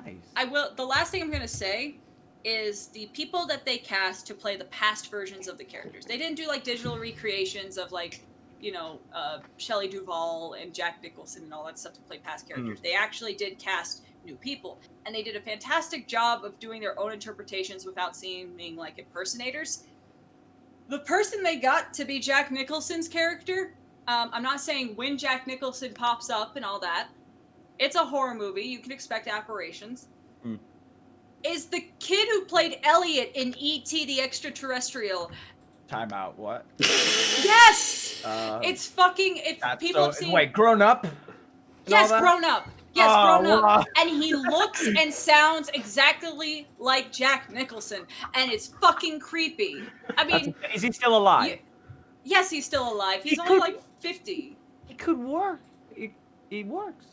nice. I will. The last thing I'm going to say is the people that they cast to play the past versions of the characters. They didn't do like digital recreations of like, Shelley Duvall and Jack Nicholson and all that stuff to play past characters. They actually did cast new people, and they did a fantastic job of doing their own interpretations without seeming like impersonators. The person they got to be Jack Nicholson's character, I'm not saying when Jack Nicholson pops up and all that, it's a horror movie, you can expect apparitions, is the kid who played Elliot in E.T. the Extraterrestrial. Time out, what? Yes! It's fucking... People have seen... Wait, Grown Up? Yes, Grown Up. Yes, Grown Up. Wow. And he looks and sounds exactly like Jack Nicholson. And it's fucking creepy. I mean... Is he still alive? Yes, he's still alive. He's only like 50. It could work. It works.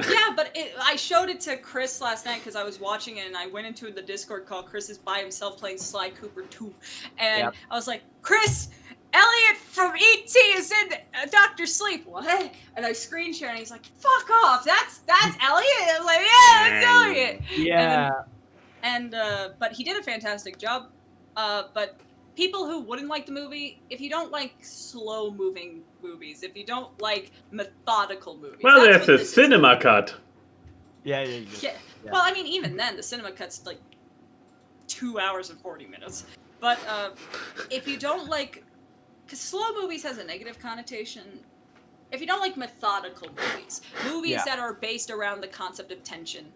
Yeah, but I showed it to Chris last night because I was watching it, and I went into the Discord call. Chris is by himself playing Sly Cooper 2. And I was like, Chris, Elliot from E.T. is in Dr. Sleep. What? And I screen share, and he's like, fuck off. That's Elliot. I was like, yeah, that's Elliot. Yeah. But he did a fantastic job. But people who wouldn't like the movie, if you don't like slow-moving movies, if you don't like methodical movies... Well, there's a cinema cut. Yeah. Well, I mean, even then, the cinema cut's like 2 hours and 40 minutes. But if you don't like... Because slow movies has a negative connotation. If you don't like methodical movies that are based around the concept of tension,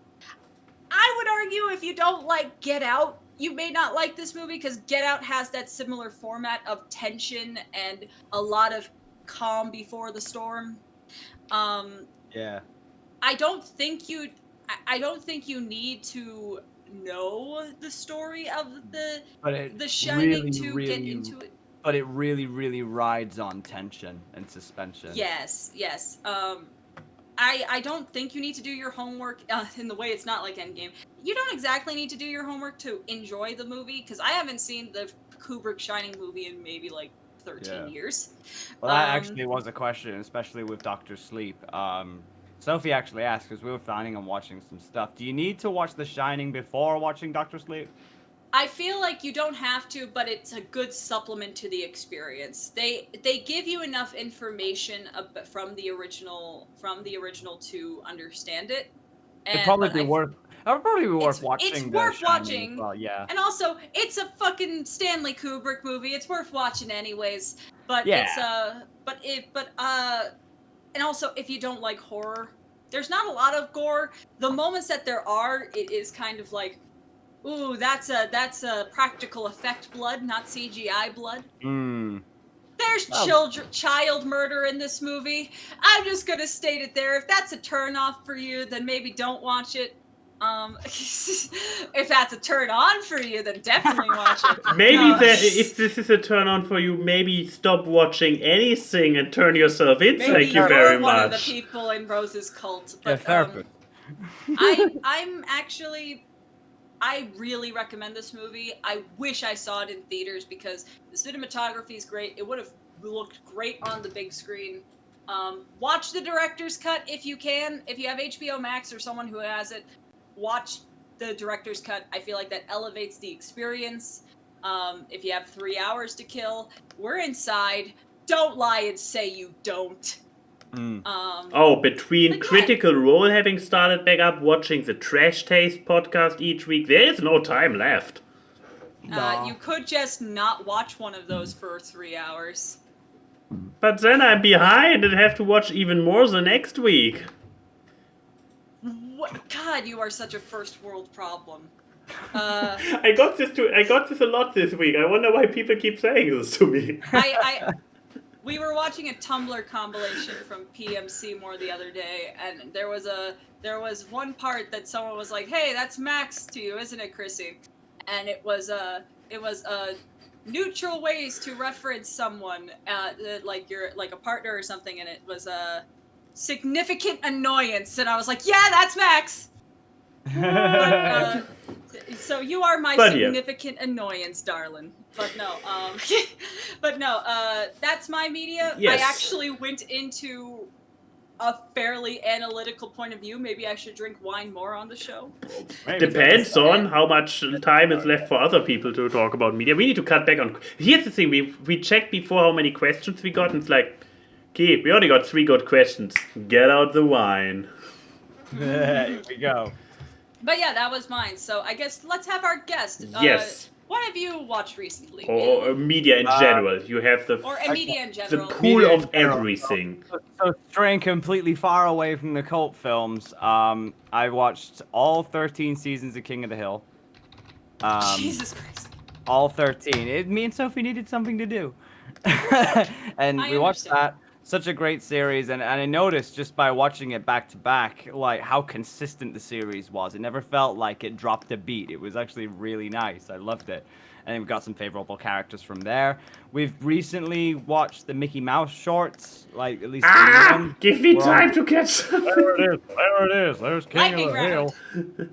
I would argue if you don't like Get Out, you may not like this movie because Get Out has that similar format of tension and a lot of calm before the storm. Yeah. I don't think you need to know the story of the Shining to get into it. But it really, really rides on tension and suspension. Yes. I don't think you need to do your homework in the way it's not like Endgame. You don't exactly need to do your homework to enjoy the movie, because I haven't seen the Kubrick Shining movie in maybe like 13 years. Well, that actually was a question, especially with Dr. Sleep. Sophie actually asked, because we were planning on watching some stuff. Do you need to watch The Shining before watching Dr. Sleep? I feel like you don't have to, but it's a good supplement to the experience. They give you enough information from the original to understand it. It'd probably be worth watching. It's worth watching. Well, yeah. And also, it's a fucking Stanley Kubrick movie. It's worth watching anyways. But and also, if you don't like horror, there's not a lot of gore. The moments that there are, it is kind of like, ooh, that's a practical effect blood, not CGI blood. There's child murder in this movie. I'm just gonna state it there. If that's a turn off for you, then maybe don't watch it. If that's a turn on for you, then definitely watch it. If this is a turn on for you, maybe stop watching anything and turn yourself in. Thank you very much. One of the people in Rose's cult. But, I really recommend this movie. I wish I saw it in theaters because the cinematography is great. It would have looked great on the big screen. Watch the director's cut if you can. If you have HBO Max or someone who has it, watch the director's cut. I feel like that elevates the experience. If you have 3 hours to kill, we're inside. Don't lie and say you don't. Between Critical Role having started back up, watching the Trash Taste podcast each week, there is no time left. You could just not watch one of those for 3 hours. But then I'm behind and have to watch even more the next week. What? God, you are such a first world problem. I got this a lot this week. I wonder why people keep saying this to me. We were watching a Tumblr compilation from PM Seymour the other day, and there was one part that someone was like, "Hey, that's Max to you, isn't it, Chrissy?" And it was neutral ways to reference someone, like you're like a partner or something, and it was a significant annoyance, and I was like, "Yeah, that's Max." So you are my significant annoyance, darling. But no, that's my media. Yes. I actually went into a fairly analytical point of view, maybe I should drink wine more on the show. Depends on how much time is left for other people to talk about media. We need to cut back on. Here's the thing: we checked before how many questions we got, and it's like, okay, we only got 3 good questions. Get out the wine. Here we go. But yeah, that was mine. So I guess let's have our guest. Yes. What have you watched recently? Or media in general. You have the Or media in the general. pool Media of in general. everything. So straying completely far away from the cult films, I watched all 13 seasons of King of the Hill. Jesus Christ. All 13. Me and Sophie needed something to do. And I we watched understand. that. Such a great series, and I noticed just by watching it back to back, like how consistent the series was. It never felt like it dropped a beat. It was actually really nice. I loved it. And we've got some favorable characters from there. We've recently watched the Mickey Mouse shorts, like at least one. Give me We're time on- to catch up. There it is. There it is. There's King Lightning of the round. Hill.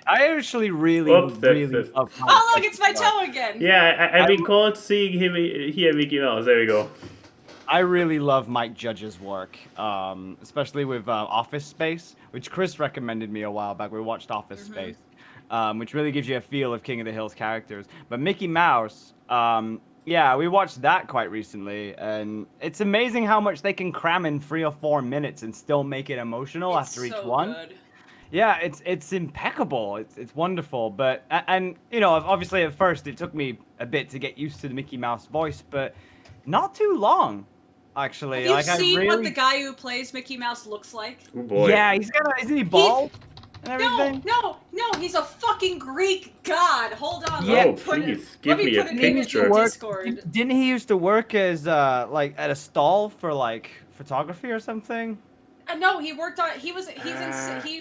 I actually really Oops, that's- love. Oh, look, it's my toe again. Yeah, I recalled seeing him here, Mickey Mouse. There we go. I really love Mike Judge's work, especially with Office Space, which Chris recommended me a while back. We watched Office Space, which really gives you a feel of King of the Hill's characters. But Mickey Mouse, yeah, we watched that quite recently, and it's amazing how much they can cram in 3 or 4 minutes and still make it emotional after each one. Good. Yeah, it's impeccable. It's wonderful. But and you know, obviously at first it took me a bit to get used to the Mickey Mouse voice, but not too long. Actually, Have you like seen I really... what the guy who plays Mickey Mouse looks like? Oh boy. Yeah, he's got isn't he bald and No, everything? no, he's a fucking Greek god. Hold on, Yeah, let Oh, me put please, it. give Let me me a put an image picture. in Work- Discord. Didn't he used to work as like at a stall for like photography or something? No, he worked on. He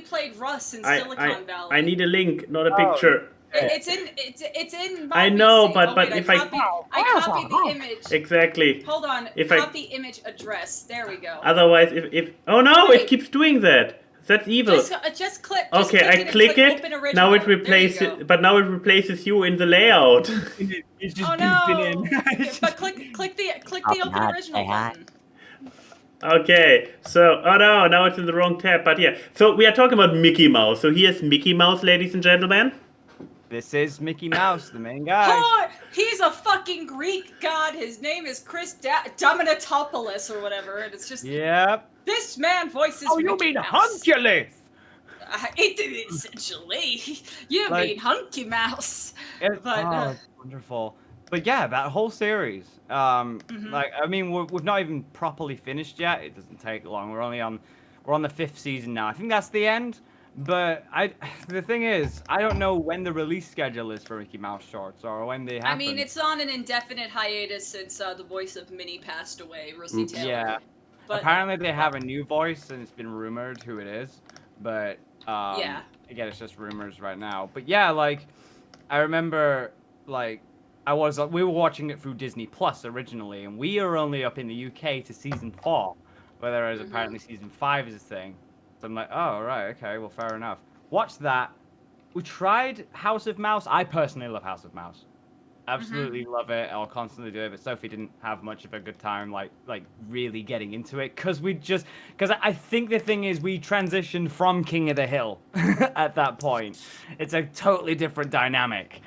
played Russ in Silicon Valley. I need a link, not a Oh. picture. It's in. I My know, PC. but- Oh, but wait, if I copied the image. Exactly. Hold on. If I- Copy image address. There we go. Otherwise, if oh no, Wait. it keeps doing that. That's evil. Just click. Just Okay, I click it. Open original. Now it There you replaces, go. but now it replaces you in the layout. He's just Oh beeping no! in. But click the open original button. Okay, so oh no, now it's in the wrong tab. But yeah, so we are talking about Mickey Mouse. So here's Mickey Mouse, ladies and gentlemen. This is Mickey Mouse, the main guy. Oh, he's a fucking Greek god. His name is Chris Dominatopoulos or whatever, and it's just Yep. this man voices. Oh, you Mickey mean Mouse. Hunculus? Essentially, you Like- mean Hunky Mouse. It, But, it's wonderful. But yeah, that whole series. Like, I mean, we've not even properly finished yet. It doesn't take long. We're on the 5th season now. I think that's the end. But the thing is, I don't know when the release schedule is for Mickey Mouse shorts or when they happen. I mean, it's on an indefinite hiatus since the voice of Minnie passed away, Russie Oops. Taylor. Yeah. But Apparently they have a new voice and it's been rumored who it is. But Yeah. again, it's just rumors right now. But yeah, like I remember like we were watching it through Disney Plus originally, and we are only up in the UK to season 4, whereas apparently season 5 is a thing. So I'm like, oh right, okay, well fair enough. Watch that. We tried House of Mouse. I personally love House of Mouse. Absolutely love it. I'll constantly do it. But Sophie didn't have much of a good time, like really getting into it, because I think the thing is we transitioned from King of the Hill at that point. It's a totally different dynamic.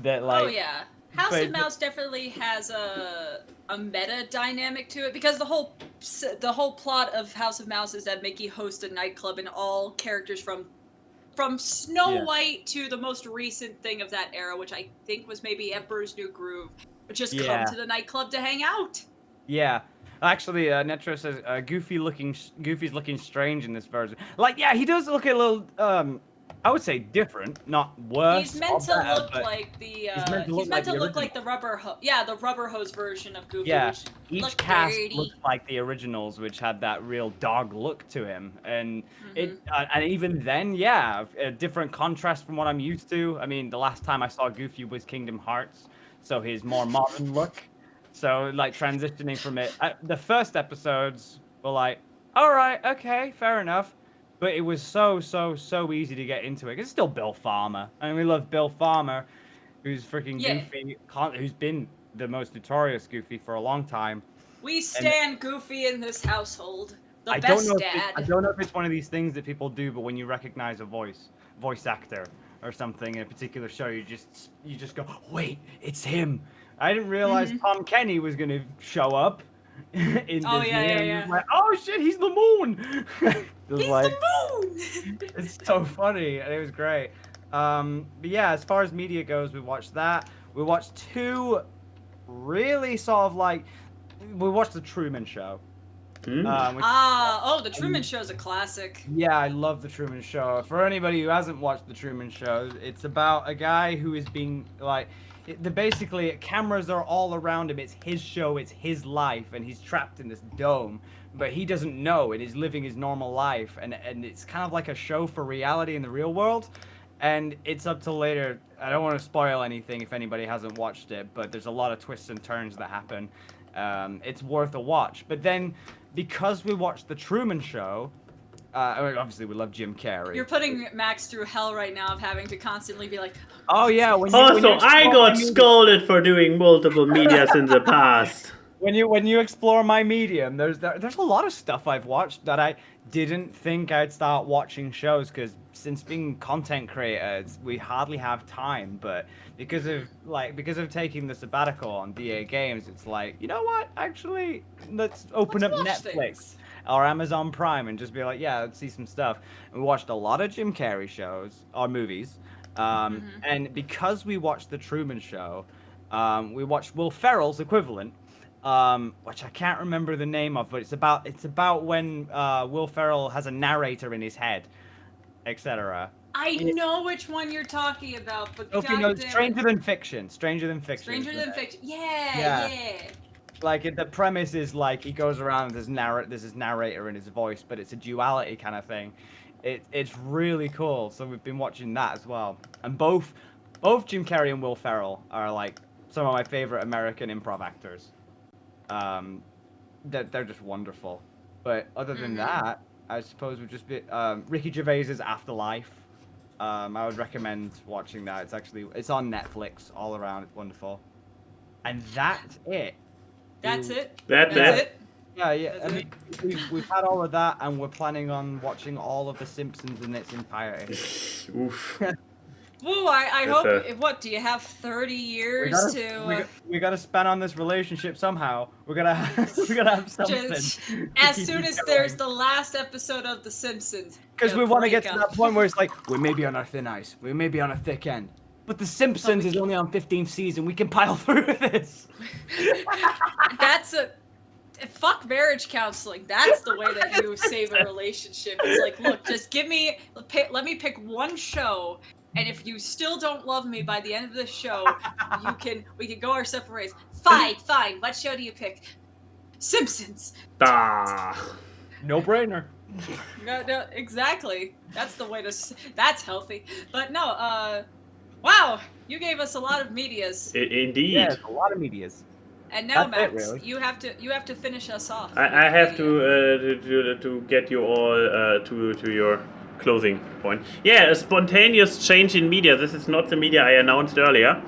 That like. Oh yeah, House but- of Mouse definitely has a meta dynamic to it, because the whole plot of House of Mouse is that Mickey hosts a nightclub and all characters from Snow White to the most recent thing of that era, which I think was maybe Emperor's New Groove, just come to the nightclub to hang out. Yeah. Actually, Netro says Goofy's looking strange in this version. Like, yeah, he does look a little, I would say different, not worse. He's meant to better, look but like the. he's meant to look like the rubber hose. Yeah, the rubber hose version of Goofy. Yeah, Which each looked cast dirty. looked like the originals, which had that real dog look to him, and and even then, yeah, a different contrast from what I'm used to. I mean, the last time I saw Goofy was Kingdom Hearts, so his more modern look. So like transitioning from it, the first episodes were like, all right, okay, fair enough. But it was so easy to get into it. 'Cause it's still Bill Farmer. I mean, we love Bill Farmer, who's freaking Goofy, who's been the most notorious Goofy for a long time. We stand Goofy in this household. The I best don't know dad. I don't know if it's one of these things that people do, but when you recognize a voice actor or something in a particular show, you just go, wait, it's him. I didn't realize Tom Kenny was gonna show up in Disney. And it was like, oh shit, he's the moon. He's the moon. It's so funny, and it was great. But yeah, as far as media goes, we watched that. We watched two really sort of like, we watched the Truman Show. The Truman Show is a classic. Yeah, I love the Truman Show. For anybody who hasn't watched the Truman Show, it's about a guy who is being like, basically cameras are all around him. It's his show, it's his life, and he's trapped in this dome. But he doesn't know, and he's living his normal life, and it's kind of like a show for reality in the real world. And it's up to later. I don't want to spoil anything if anybody hasn't watched it, but there's a lot of twists and turns that happen. It's worth a watch. But then, because we watched the Truman Show, obviously we love Jim Carrey. You're putting Max through hell right now of having to constantly be like, oh yeah. I got scolded for doing multiple medias in the past. When you explore my medium, there's a lot of stuff I've watched that I didn't think I'd start watching shows, because since being content creators, we hardly have time. But because of taking the sabbatical on DAGames, it's like, you know what? Actually, let's open up Netflix or Amazon Prime and just be like, yeah, let's see some stuff. And we watched a lot of Jim Carrey shows or movies. And because we watched the Truman Show, we watched Will Ferrell's equivalent. Which I can't remember the name of, but it's about when Will Ferrell has a narrator in his head, etc. I know which one you're talking about, but Stranger Than Fiction. Yeah. Like the premise is like he goes around, there's his narrator in his voice, but it's a duality kind of thing. It's really cool. So we've been watching that as well, and both Jim Carrey and Will Ferrell are like some of my favorite American improv actors. They're just wonderful. But other than that, I suppose we'd just be Ricky Gervais's Afterlife. I would recommend watching that. It's on Netflix all around. It's wonderful. And that's it. That's it. That's it. Yeah. I mean, we've had all of that, and we're planning on watching all of The Simpsons in its entirety. Oof. Woo, I hope. What do you have? 30 years we gotta spend on this relationship somehow. We gotta have something. As soon as there's the last episode of The Simpsons. Because we want to get to that point where it's like, we may be on our thin ice, we may be on a thick end, but The Simpsons is only on 15th season. We can pile through this. Fuck marriage counseling. That's the way that you save a relationship. It's like, look, just let me pick one show. And if you still don't love me by the end of the show, we can go our separate ways. Fine. What show do you pick? Simpsons. No brainer. No, exactly. That's the way that's healthy. But no, wow, you gave us a lot of medias. Indeed. Yeah, a lot of medias. And now, That's Max, really. you have to finish us off. I have to get you all to your closing point. Yeah, a spontaneous change in media. This is not the media I announced earlier.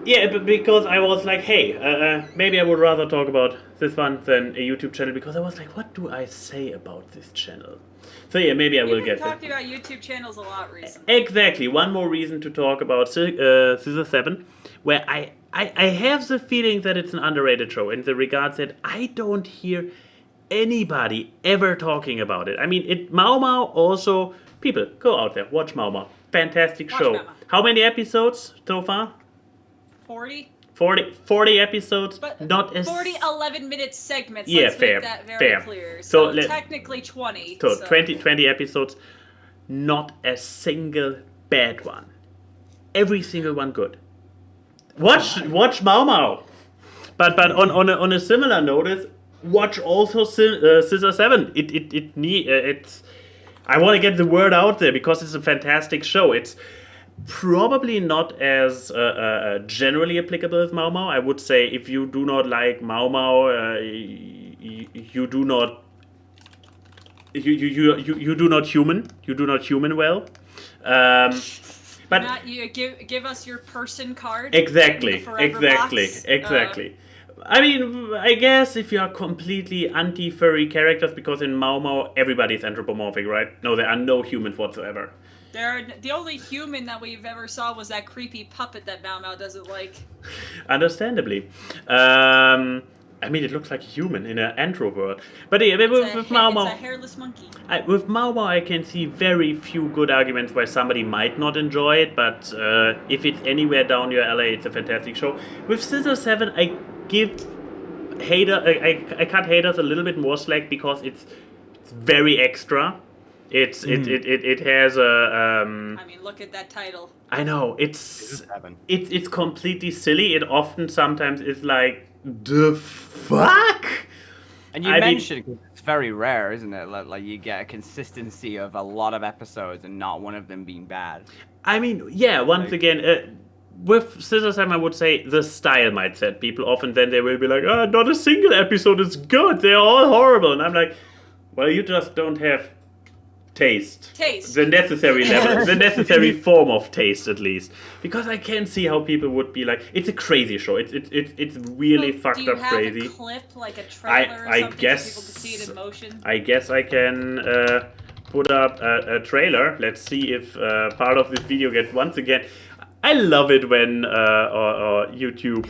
Because I was like, hey, maybe I would rather talk about this one than a YouTube channel, because I was like, what do I say about this channel? So yeah, maybe I will get there. You've been talking about YouTube channels a lot recently. Exactly. One more reason to talk about Scissor 7, where I have the feeling that it's an underrated show in the regards that I don't hear anybody ever talking about it. I mean, Mau Mau also, people, go out there, watch Mau Mau. Fantastic show. Mau Mau. How many episodes so far? 40? 40 episodes, but not as 40 11-minute segments. Yeah, Let's fair, make that very fair. clear. So technically 20. So 20 episodes, not a single bad one. Every single one good. Watch Mau Mau. But on a similar notice, watch also Scissor 7. It's I want to get the word out there because it's a fantastic show. It's probably not as generally applicable as Mau Mau. I would say if you do not like Mau Mau, you do not human well. But you give us your person card. Exactly. Box. I mean, I guess if you are completely anti-furry characters, because in Mau Mau everybody's anthropomorphic, right? No, there are no humans whatsoever. The only human that we've ever saw was that creepy puppet that Mau Mau doesn't like. Understandably. I mean, it looks like a human in an anthro world. But yeah, with Mau Mau, it's a hairless monkey. With Mau Mau, I can see very few good arguments why somebody might not enjoy it, but if it's anywhere down your alley, it's a fantastic show. With Scissor 7, I give I cut haters a little bit more slack because it's very extra. It has a. I mean, look at that title. I know it's completely silly. It often sometimes is like the fuck. And you mentioned it's very rare, isn't it? Like you get a consistency of a lot of episodes and not one of them being bad. I mean, yeah. Once again, with Scissor 7, I would say the style might set people off, and then they will be like, "Oh, not a single episode is good. They're all horrible." And I'm like, "Well, you just don't have taste. The necessary level, the necessary form of taste, at least." Because I can see how people would be like, "It's a crazy show. It's really fucked up crazy." Do you have a clip, like a trailer or something, guess, so people can see it in motion? I guess I can put up a trailer. Let's see if part of this video gets once again. I love it when or YouTube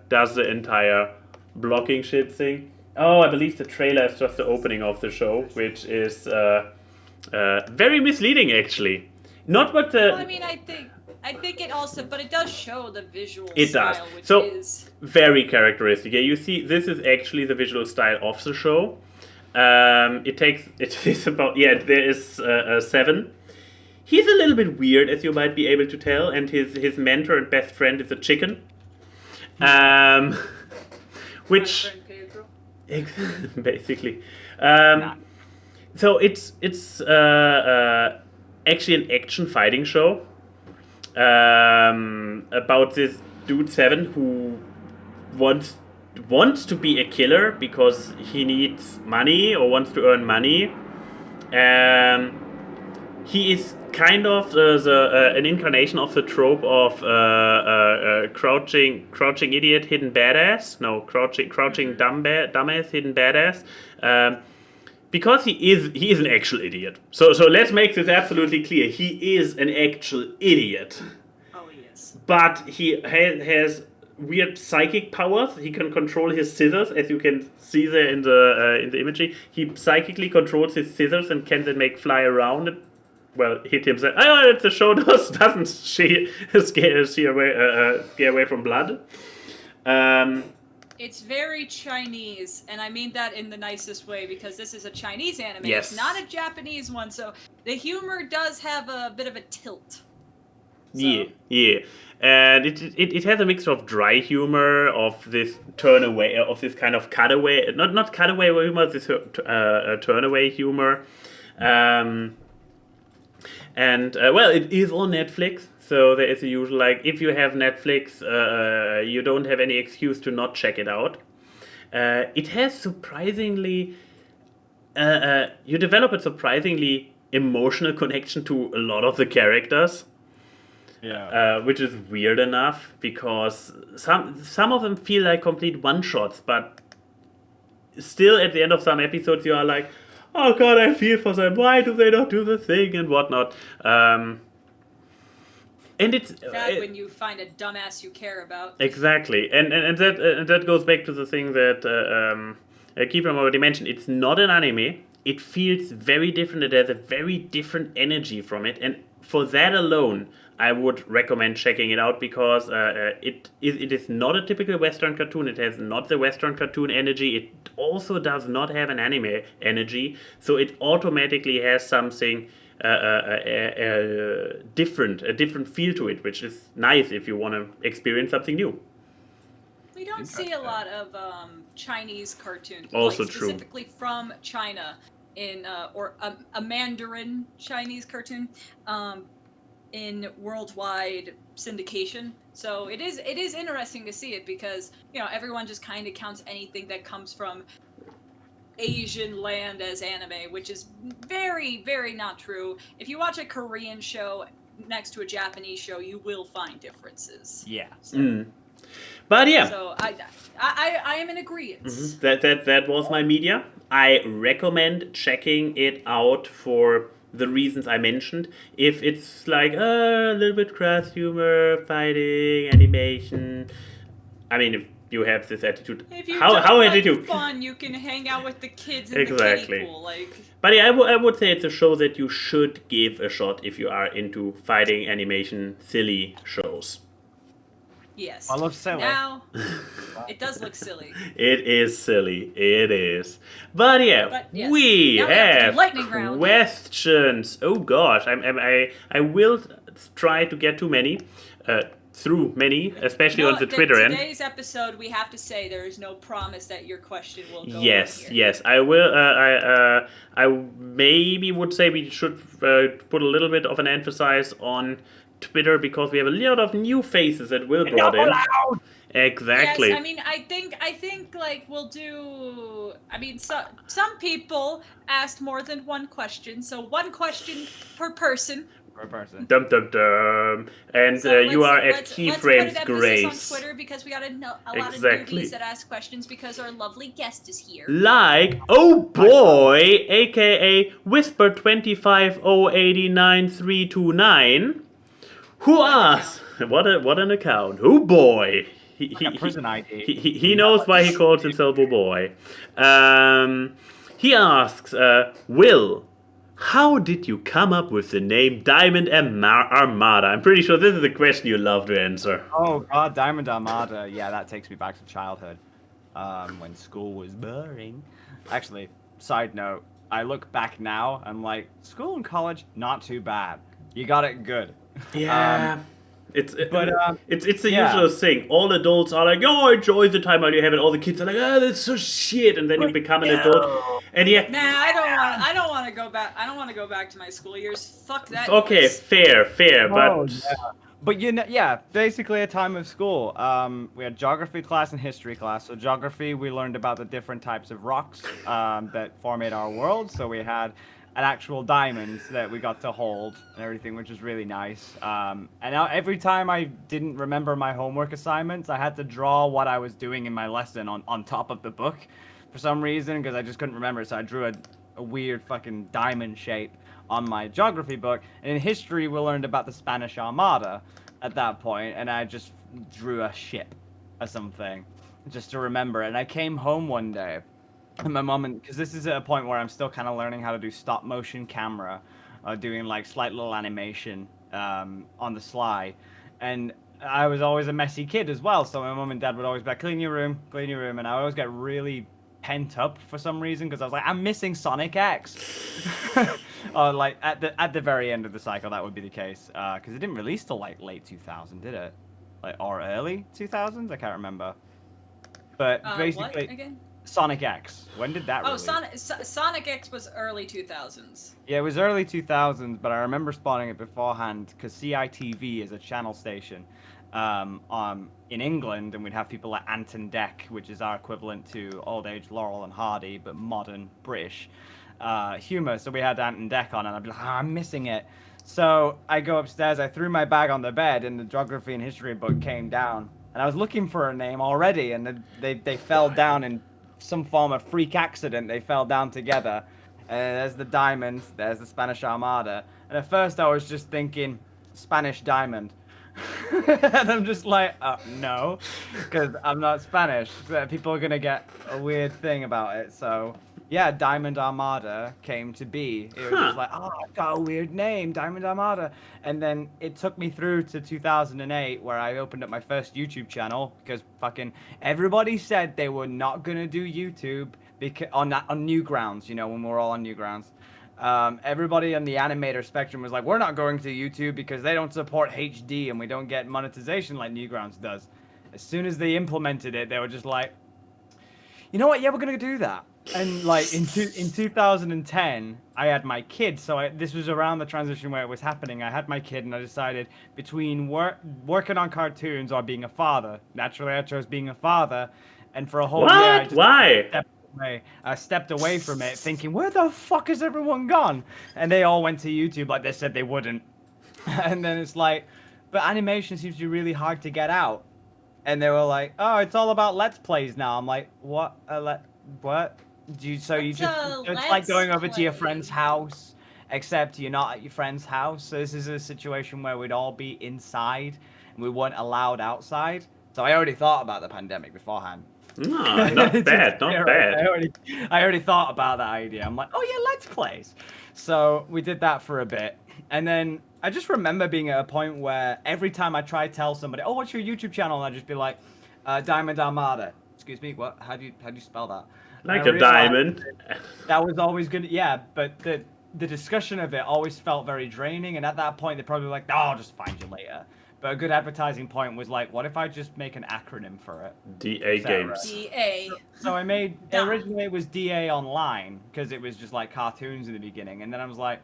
does the entire blocking shit thing. Oh, I believe the trailer is just the opening of the show, which is very misleading, actually. Not what the. Well, I mean, I think it also, but it does show the visual it style, does. which So, is very characteristic. Yeah, you see, this is actually the visual style of the show. It is about, there is 7. He's a little bit weird, as you might be able to tell, and his mentor and best friend is a chicken. Which, basically. So it's actually an action fighting show about this dude 7 who wants to be a killer because he needs money or wants to earn money. He is kind of an incarnation of the trope of crouching idiot, hidden badass. No, crouching dumbass, hidden badass. Because he is an actual idiot. So let's make this absolutely clear. He is an actual idiot. Oh, yes. But he has weird psychic powers. He can control his scissors, as you can see there in the imagery. He psychically controls his scissors and can then make fly around it. Well, hit himself. Oh, the show doesn't scare away from blood. It's very Chinese, and I mean that in the nicest way because this is a Chinese anime. Yes. It's not a Japanese one, so the humor does have a bit of a tilt. So. Yeah. And it has a mixture of dry humor, of this turn away, of this kind of cutaway, not cutaway humor, this turn away humor. Well, it is on Netflix, so there is a usual, like, if you have Netflix, you don't have any excuse to not check it out. It has surprisingly, you develop a surprisingly emotional connection to a lot of the characters. Yeah. Which is weird enough, because some of them feel like complete one-shots, but still at the end of some episodes you are like, oh god, I feel for them. Why do they not do the thing and whatnot? And it's bad when you find a dumbass you care about. Exactly, and that goes back to the thing that Keyframe already mentioned. It's not an anime. It feels very different. It has a very different energy from it, and for that alone, I would recommend checking it out, because it is not a typical Western cartoon. It has not the Western cartoon energy. It also does not have an anime energy. So it automatically has something a different feel to it, which is nice if you want to experience something new. We don't see a lot of Chinese cartoons. Also like, true. Specifically from China, or a Mandarin Chinese cartoon. In worldwide syndication, so it is interesting to see it, because everyone just kind of counts anything that comes from Asian land as anime, which is very, very not true. If you watch a Korean show next to a Japanese show, you will find differences. Yeah. So. But yeah. So I am in agreement. That was my media. I recommend checking it out for the reasons I mentioned. If it's like a little bit crass humor, fighting, animation. I mean, if you have this attitude, If you how don't like attitude? fun, you can hang out with the kids in Exactly. the kiddie pool. Like, But yeah, I would say it's a show that you should give a shot if you are into fighting, animation, silly shows. yes. I love silly. Now, it does look silly. It is silly. It is. But yeah, But yes. we Now we have to do have lightning round. questions. Oh gosh, I will try to get through many, especially on the Twitter end. Today's episode, we have to say there is no promise that your question will go Yes, on here. yes, I will. I maybe would say we should put a little bit of an emphasis on Twitter because we have a lot of new faces that Will brought in. Exactly. Yes, I mean, I think like we'll do. I mean, some people asked more than one question, so one question per person. Per person. Dum dum dum. And So you are at let's Keyframe's put an emphasis grace. on Twitter because we got a lot of Exactly. newbies that ask questions because our lovely guest is here. Like, oh boy, aka Whisper 25089 who asked, what an account, oh boy. Like a prison ID. He knows why he calls himself a boy. He asks, Will, how did you come up with the name Diamond Armada? I'm pretty sure this is a question you love to answer. Oh god, Diamond Armada. Yeah, that takes me back to childhood. When school was boring. Actually, side note, I look back now, I'm like, school and college, not too bad. You got it good. Yeah. It's the yeah. usual thing. All adults are like, oh, enjoy the time while you have it. All the kids are like, oh, that's so shit. And then you become an adult. And yeah. Nah, I don't want to go back. I don't want to go back to my school years. Fuck that. Okay, noise. fair, but Oh, yeah. But you know, yeah, basically a time of school. We had geography class and history class. So geography, we learned about the different types of rocks that formate our world. So we had an actual diamond that we got to hold and everything, which was really nice. And now every time I didn't remember my homework assignments, I had to draw what I was doing in my lesson on top of the book for some reason because I just couldn't remember. So I drew a weird fucking diamond shape on my geography book. And in history, we learned about the Spanish Armada at that point, and I just drew a ship or something just to remember. And I came home one day, and my mom, because this is at a point where I'm still kind of learning how to do stop motion camera, doing like slight little animation on the sly, and I was always a messy kid as well. So my mom and dad would always be like, clean your room, and I would always get really pent up for some reason because I was like, I'm missing Sonic X. Or like at the very end of the cycle, that would be the case because it didn't release till like late 2000, did it? Like or early 2000s? I can't remember. But basically, what again? Sonic X. When did that release? Sonic X was early 2000s. Yeah, it was early 2000s, but I remember spotting it beforehand because CITV is a channel station in England, and we'd have people like Ant and Dec, which is our equivalent to Old Age Laurel and Hardy, but modern British humor. So we had Ant and Dec on, and I'd be like, oh, I'm missing it. So I go upstairs, I threw my bag on the bed, and the geography and history book came down, and I was looking for a name already, and they fell down in some form of freak accident. They fell down together. There's the diamond, there's the Spanish Armada, and at first I was just thinking Spanish diamond. And I'm just like, no, because I'm not Spanish. People are gonna get a weird thing about it. So yeah, Diamond Armada came to be. It was just like, oh, I've got a weird name, Diamond Armada. And then it took me through to 2008 where I opened up my first YouTube channel because fucking everybody said they were not gonna do YouTube because on Newgrounds, you know, when we were all on Newgrounds. Everybody on the animator spectrum was like, we're not going to YouTube because they don't support HD and we don't get monetization like Newgrounds does. As soon as they implemented it, they were just like, you know what? Yeah, we're going to do that. And like in 2010, I had my kid. So this was around the transition where it was happening. I had my kid and I decided between working on cartoons or being a father. Naturally, I chose being a father. And for a whole year, I stepped away from it thinking, where the fuck has everyone gone? And they all went to YouTube like they said they wouldn't. And then it's like, but animation seems to be really hard to get out. and they were like, "Oh, it's all about Let's Plays now." I'm like, "What? What? So What's a it's like going Let's over to your Play? friend's house, except you're not at your friend's house. So this is a situation where we'd all be inside, and we weren't allowed outside. So I already thought about the pandemic beforehand. No, not bad, not bad. I already thought about that idea. I'm like, oh yeah, Let's Plays. So we did that for a bit, and then I just remember being at a point where every time I try to tell somebody, "Oh, what's your YouTube channel?" and I'd just be like, "Diamond Armada." Excuse me, what? How do you spell that? Like And I a realized diamond. that was always good. Yeah, but the discussion of it always felt very draining, and at that point they're probably like, "Oh, I'll just find you later." But a good advertising point was like, what if I just make an acronym for it? DAGames. DA. So I made, Done. originally it was DA Online, because it was just like cartoons in the beginning. And then I was like,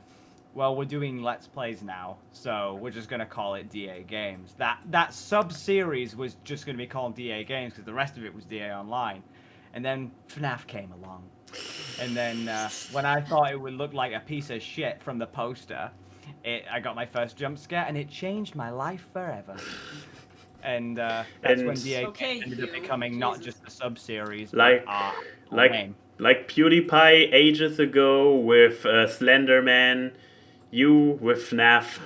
well, we're doing Let's Plays now, so we're just going to call it DAGames. That sub-series was just going to be called DAGames, because the rest of it was DA Online. And then FNAF came along. And then when I thought it would look like a piece of shit from the poster, I got my first jump scare, and it changed my life forever. And that's And- when DA Okay, ended up Hugh. becoming not Jesus. just a sub-series, Like- but our like- name. Like PewDiePie ages ago with Slenderman, you with FNAF.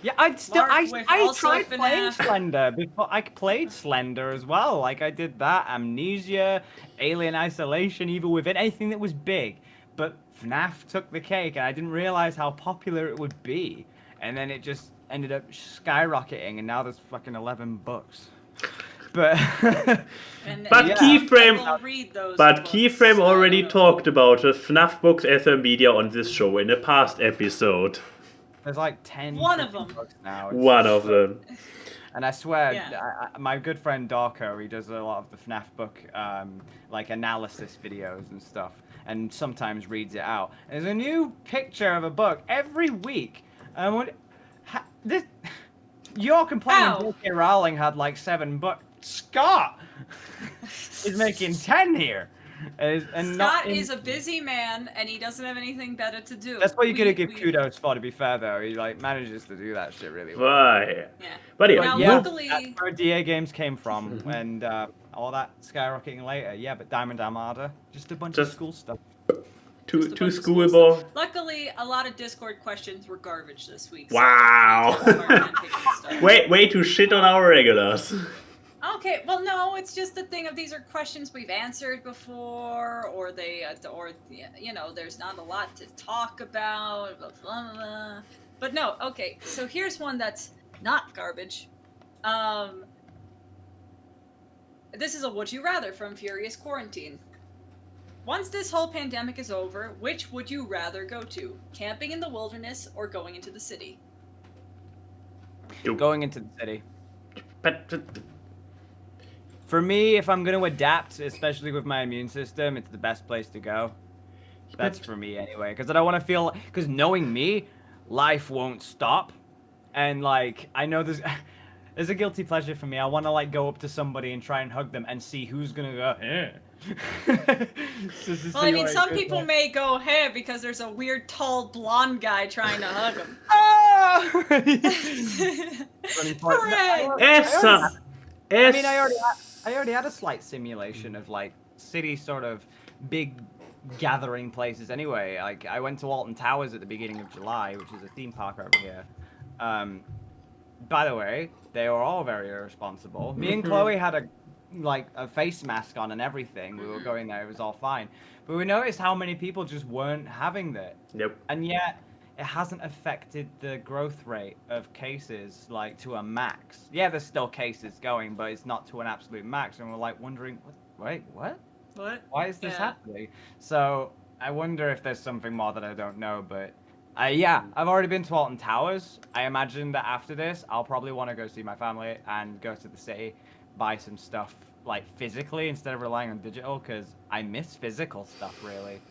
Yeah, I with also tried playing FNAF. Slender before. I played Slender as well. Like I did that, Amnesia, Alien Isolation, even with anything that was big. But FNAF took the cake, and I didn't realize how popular it would be. And then it just ended up skyrocketing, and now there's fucking 11 books. But But Yeah. Keyframe, People read those but books, Keyframe so I already don't know. talked about the FNAF books as a media on this show in a past episode. there's like 10 One of fucking them. books now. It's One of them. And I swear, Yeah. my good friend Darko, he does a lot of the FNAF book, like analysis videos and stuff, and sometimes reads it out. There's a new picture of a book every week. And you're complaining Ow. J.K. Rowling had like 7 books. Scott is making 10 here. And not Scott in- is a busy man, and he doesn't have anything better to do. That's what you're gonna give We- kudos for. To be fair, though, he like manages to do that shit really well. Why? Yeah. But yeah, Now, yeah, luckily- that's where DAGames came from, and all that skyrocketing later. Yeah, but Diamond Armada, just a bunch of Just- school stuff. two Just a bunch of school schoolboy. stuff. Luckily, a lot of Discord questions were garbage this week. Wow. So we did hard time picking stuff. Way to shit on our regulars. Okay, well, no, it's just the thing of these are questions we've answered before, or you know, there's not a lot to talk about, blah, blah, blah. But no, okay, so here's one that's not garbage. This is a would you rather from Furious Quarantine. Once this whole pandemic is over, which would you rather go to? Camping in the wilderness or going into the city? Going into the city. But For me, if I'm going to adapt, especially with my immune system, it's the best place to go. That's for me anyway, because I don't want to feel. Because knowing me, life won't stop, and like I know there's a guilty pleasure for me. I want to like go up to somebody and try and hug them and see who's gonna go. Eh. Just to Well, see I mean, what some goes people on. may go, hey, because there's a weird, tall, blonde guy trying to hug him. Ah! Funny part. Hooray! I already had a slight simulation of like city sort of big gathering places anyway. Like I went to Alton Towers at the beginning of July, which is a theme park over here. By the way, they were all very irresponsible. Me and Chloe had a face mask on and everything. We were going there, it was all fine. But we noticed how many people just weren't having that. Yep. And yet, it hasn't affected the growth rate of cases, like, to a max. Yeah, there's still cases going, but it's not to an absolute max. And we're, like, wondering, wait, what? What? Why is this Yeah. happening? So, I wonder if there's something more that I don't know, but... yeah, I've already been to Alton Towers. I imagine that after this, I'll probably want to go see my family and go to the city, buy some stuff, like, physically instead of relying on digital, because I miss physical stuff, really.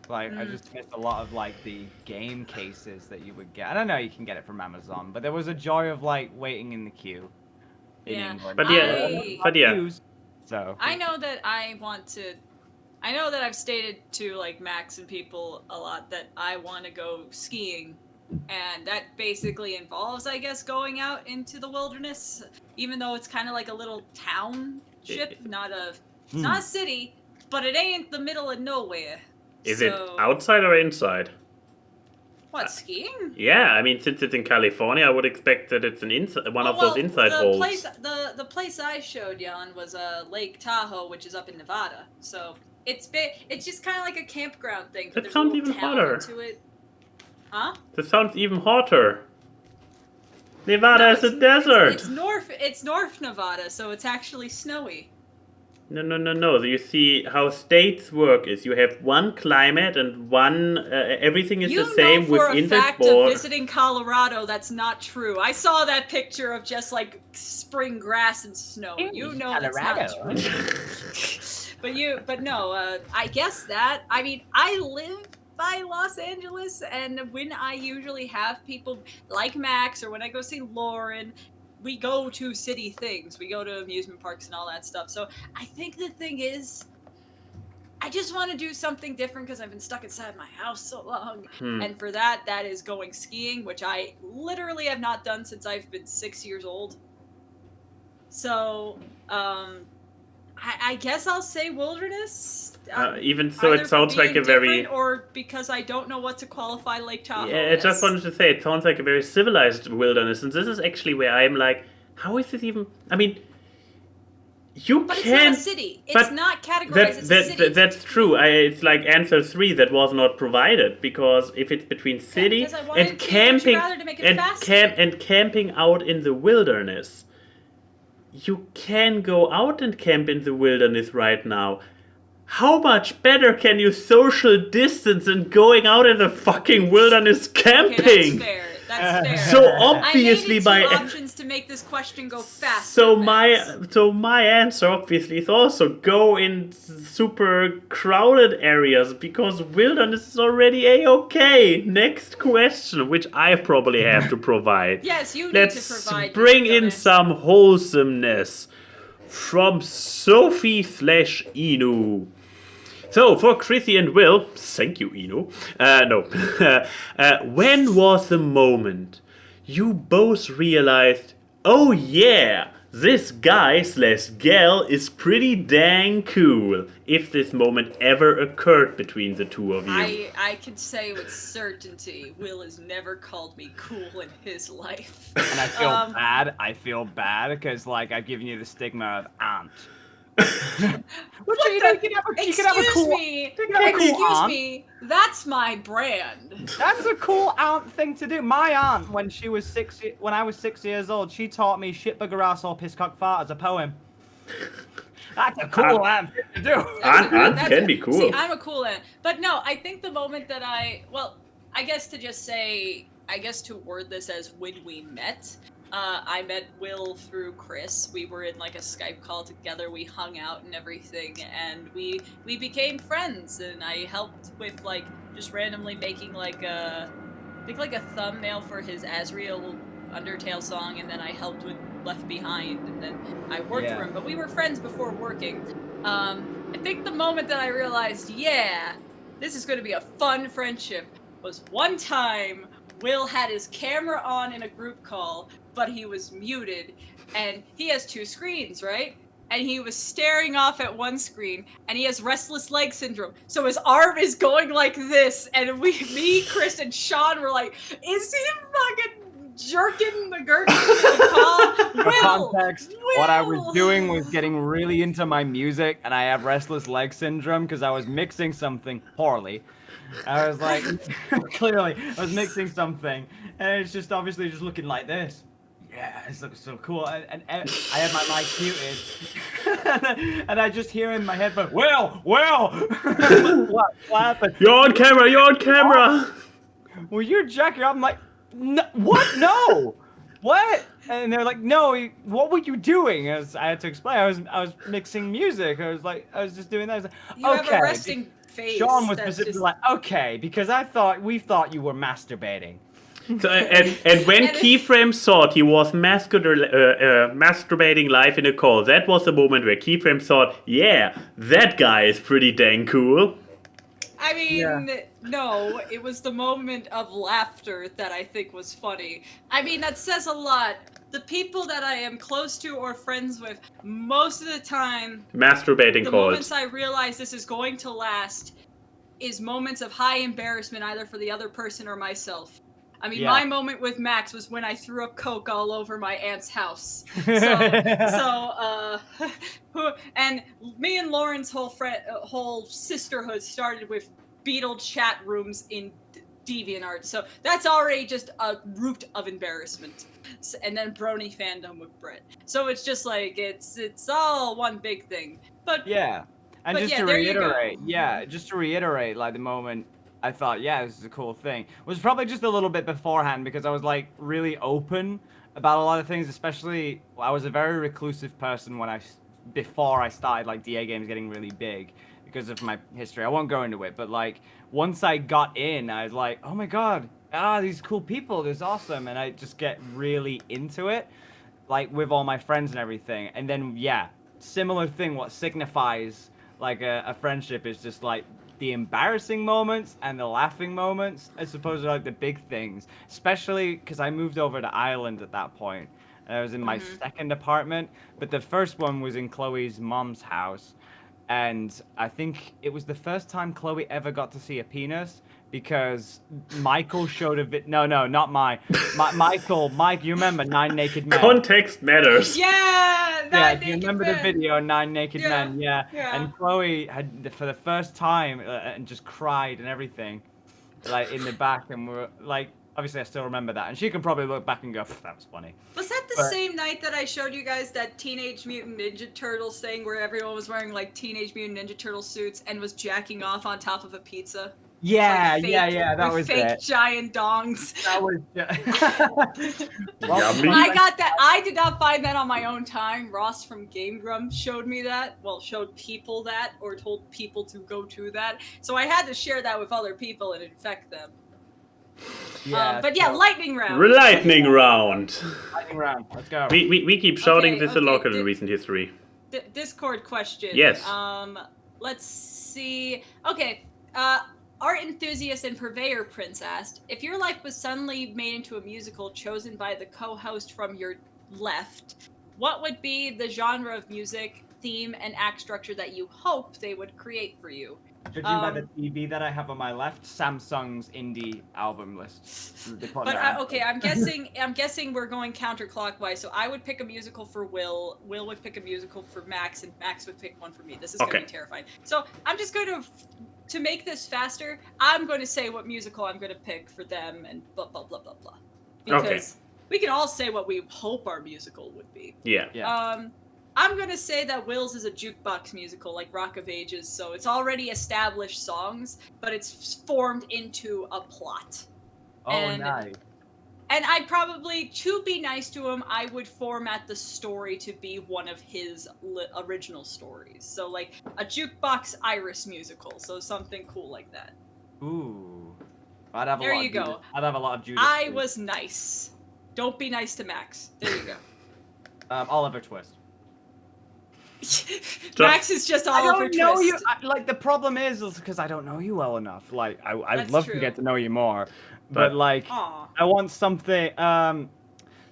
Like, I just missed a lot of, like, the game cases that you would get. I don't know, you can get it from Amazon, but there was a joy of, like, waiting in the queue in Yeah. England. But So. I know that I've stated to like Max and people a lot that I want to go skiing and that basically involves, I guess, going out into the wilderness, even though it's kind of like a little township, not a city, but it ain't the middle of nowhere. Is it outside or inside? What, skiing? Yeah, I mean, since it's in California, I would expect that it's one of those inside holes. The place I showed you on was Lake Tahoe, which is up in Nevada. So it's just kind of like a campground thing. That sounds even hotter. Huh? That sounds even hotter. Nevada is a desert. It's North Nevada, so it's actually snowy. No. You see how states work is you have one climate and one everything is the same within the fact of visiting Colorado, that's not true. I saw that picture of just like spring grass and snow. You know Colorado. That's not true. but no, I guess that. I mean, I live by Los Angeles, and when I usually have people like Max or when I go see Lauren, we go to city things. We go to amusement parks and all that stuff. So I think the thing is, I just want to do something different because I've been stuck inside my house so long. And for that is going skiing, which I literally have not done since I've been 6 years old. So, I guess I'll say wilderness. Even so, it sounds like a very... Or because I don't know what to qualify Lake Tahoe. Yeah, I just wanted to say, it sounds like a very civilized wilderness. And this is actually where I'm like, how is this even... I mean, But it's not a city. It's not categorized as a city. That's true. It's like answer 3 that was not provided. Because if it's between city and camping... and camping out in the wilderness... You can go out and camp in the wilderness right now. How much better can you social distance than going out in the fucking wilderness camping? Okay, that's fair. That's fair. So obviously, I made 2 options to make this question go faster. So my answer obviously is also go in super crowded areas because wilderness is already a-okay. Next question, which I probably have to provide. Yes, you need Let's to provide. Bring in some wholesomeness from Sophie/Inu. So, for Chrissy and Will, thank you, Inu. When was the moment you both realized, oh yeah, this guy/gal is pretty dang cool, if this moment ever occurred between the two of you? I can say with certainty, Will has never called me cool in his life. And I feel bad. I feel bad because, like, I've given you the stigma of aunt. Excuse me, that's my brand. That's a cool aunt thing to do. My aunt, when I was 6 years old, she taught me "shit bugger ass or piss cock fart" as a poem. That's a cool aunt thing to do. Aunts can be cool. See, I'm a cool aunt, but no, I think the moment that I guess to word this as when we met. I met Will through Chris. We were in like a Skype call together. We hung out and everything, and we became friends. And I helped with like just randomly making like a thumbnail for his Asriel Undertale song, and then I helped with Left Behind, and then I worked for him. But we were friends before working. I think the moment that I realized, this is going to be a fun friendship, was one time Will had his camera on in a group call, but he was muted, and he has 2 screens, right? And he was staring off at one screen, and he has restless leg syndrome. So his arm is going like this, and me, Chris, and Sean were like, is he fucking jerking the gherkin in the call? For context, what I was doing was getting really into my music, and I have restless leg syndrome because I was mixing something poorly. I was like, clearly, I was mixing something, and it's just obviously just looking like this. Yeah, it looks so cool. And I had my mic muted, and I just hear in my headphone, Will! What happened? You're on camera! Well, you're jacking up. I'm like, no, what? No! What? And they're like, no, what were you doing? I had to explain. I was mixing music. I was just doing that. I was like, you have a resting face. Sean was specifically like, okay, because we thought you were masturbating. So, and when Keyframe thought he was masturbating live in a call, that was the moment where Keyframe thought, yeah, that guy is pretty dang cool. I mean, no, it was the moment of laughter that I think was funny. I mean, that says a lot. The people that I am close to or friends with, most of the time, Masturbating the calls. moments I realize this is going to last is moments of high embarrassment, either for the other person or myself. I mean, my moment with Max was when I threw up Coke all over my aunt's house. And me and Lauren's whole sisterhood started with Beetle chat rooms in DeviantArts. So that's already just a root of embarrassment. And then Brony fandom with Brett. So it's just like, it's all one big thing. But yeah. And but just yeah, to there you go. reiterate, like the moment I thought, yeah, this is a cool thing, was probably just a little bit beforehand, because I was like really open about a lot of things, especially I was a very reclusive person before I started like DAGames getting really big because of my history. I won't go into it, but like once I got in, I was like, oh my god, these cool people, this is awesome, and I just get really into it, like with all my friends and everything. And then similar thing, what signifies like a friendship is just like the embarrassing moments and the laughing moments, as opposed to like the big things. Especially because I moved over to Ireland at that point, and I was in my second apartment, but the first one was in Chloe's mom's house, and I think it was the first time Chloe ever got to see a penis, because Michael showed a bit. No, not Mike, you remember 9 Naked Men? Context matters. Yeah, do you remember the video, 9 Naked Men? Yeah. Yeah. And Chloe had, for the first time, and just cried and everything, like in the back, and we're like, obviously I still remember that, and she can probably look back and go, that was funny. Was that the same night that I showed you guys that Teenage Mutant Ninja Turtles thing where everyone was wearing like Teenage Mutant Ninja Turtle suits and was jacking off on top of a pizza? Yeah, Like that was fake it. Giant dongs. That was Yummy. I got that. I did not find that on my own time. Ross from Game Grumps showed me that. Well, showed people that, or told people to go to that. So I had to share that with other people and infect them. Lightning round. Lightning round. Lightning round. Let's go. We keep shouting this a lot in recent history. Discord question. Yes. Let's see. Okay. Art enthusiast and purveyor Prince asked, if your life was suddenly made into a musical chosen by the co-host from your left, what would be the genre of music, theme, and act structure that you hope they would create for you? Judging by the TV that I have on my left, Samsung's indie album list. I'm guessing we're going counterclockwise. So I would pick a musical for Will. Will would pick a musical for Max, and Max would pick one for me. This is going to be terrifying. So I'm just going to make this faster. I'm going to say what musical I'm going to pick for them, and blah blah blah blah blah. Because we can all say what we hope our musical would be. Yeah. I'm going to say that Will's is a jukebox musical, like Rock of Ages, so it's already established songs, but it's formed into a plot. Nice. And I'd probably, to be nice to him, I would format the story to be one of his original stories. So, like, a jukebox Iris musical, so something cool like that. Ooh. I'd have a lot of Judas. I was nice. Don't be nice to Max. There you go. Oliver Twist. Max is just Oliver Twist. I don't know you. Like, the problem is because I don't know you well enough. Like, I'd love to get to know you more, but like, I want something,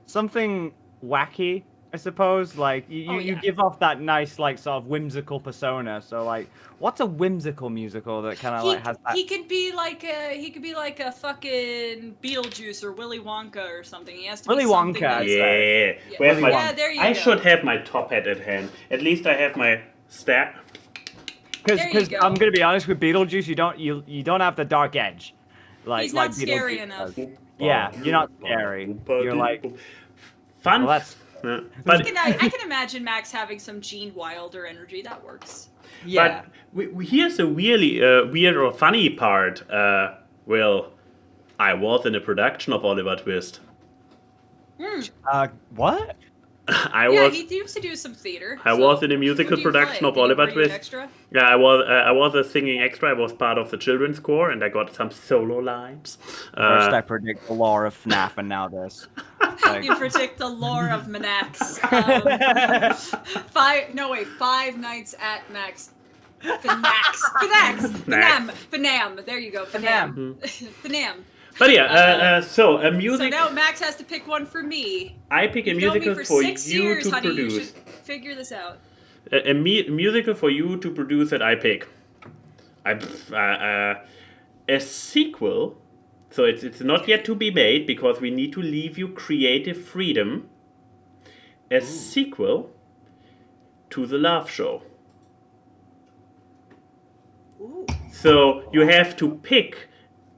something wacky, I suppose. Like, you give off that nice, like, sort of whimsical persona. So, like, what's a whimsical musical that kind of like has that? He could be like a fucking Beetlejuice or Willy Wonka or something. He has to Willy be something Wonka. nice. Yeah. Where's my? There you I go. should have my top hat at hand. At least I have my stat. Because I'm gonna be honest with Beetlejuice, you don't have the dark edge. Like, he's not like scary Beetlejuice enough. does. Yeah, you're not scary. You're like fun. Well, that's. But I can imagine Max having some Gene Wilder energy. That works. Yeah. But here's a really weird or funny part. Will, I was in a production of Oliver Twist. What? He used to do some theater. I was in a musical production of Oliver Twist. Extra? Yeah, I was a singing extra. I was part of the children's choir, and I got some solo lines. First, I predict the lore of FNAF, and now this. Like... You predict the lore of Manax. 5 Nights at Max. Fanam. There you go. Fanam. Fanam. But yeah, so a So music. now Max has to pick one for me. I pick a You've known me musical for for 6 you years, to honey. You produce. should figure this out. A musical for you to produce that I pick. A sequel. So it's not yet to be made because we need to leave you creative freedom. A sequel to the Love Show. Ooh. So you have to pick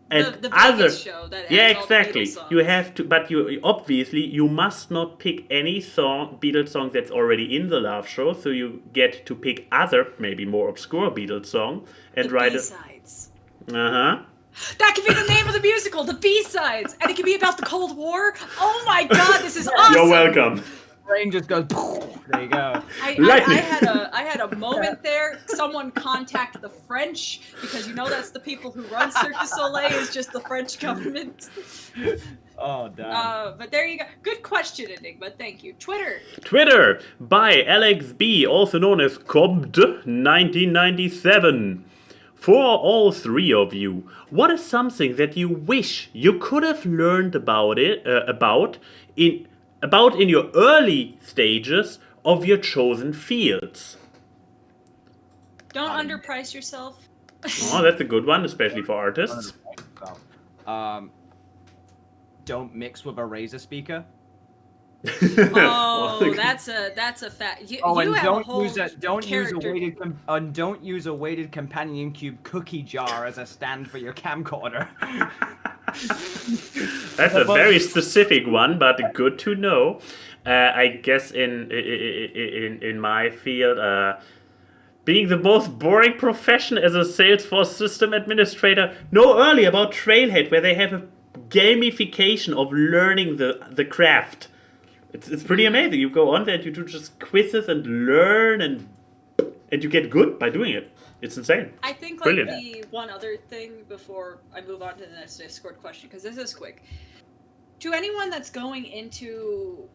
The other Vegas show that yeah, has all the exactly. Beatles songs. You have to, but you must not pick any Beatles song that's already in the Love Show. So you get to pick other, maybe more obscure Beatles song and The write B-sides. That could be the name of the musical, the B-sides, and it could be about the Cold War. Oh my God, this is awesome! You're welcome. Brain just goes. There you go. I had a moment there. Someone contact the French because that's the people who run Cirque du Soleil is just the French government. Oh, damn. But there you go. Good question, Enigma. Thank you. Twitter by Alex B, also known as Cobbed1997. For all three of you, what is something that you wish you could have learned about in your early stages of your chosen fields? Don't underprice yourself. Oh, that's a good one, especially for artists. Don't mix with a Razer speaker. Oh, that's a fact. You and have don't a whole don't use a weighted companion cube cookie jar as a stand for your camcorder. That's a very specific one, but good to know. I guess in my field, being the most boring profession as a Salesforce system administrator, know early about Trailhead, where they have a gamification of learning the craft. It's pretty amazing. You go on there and you do just quizzes and learn and you get good by doing it. It's insane. I think Brilliant. The one other thing before I move on to the next Discord question, because this is quick. To anyone that's going into,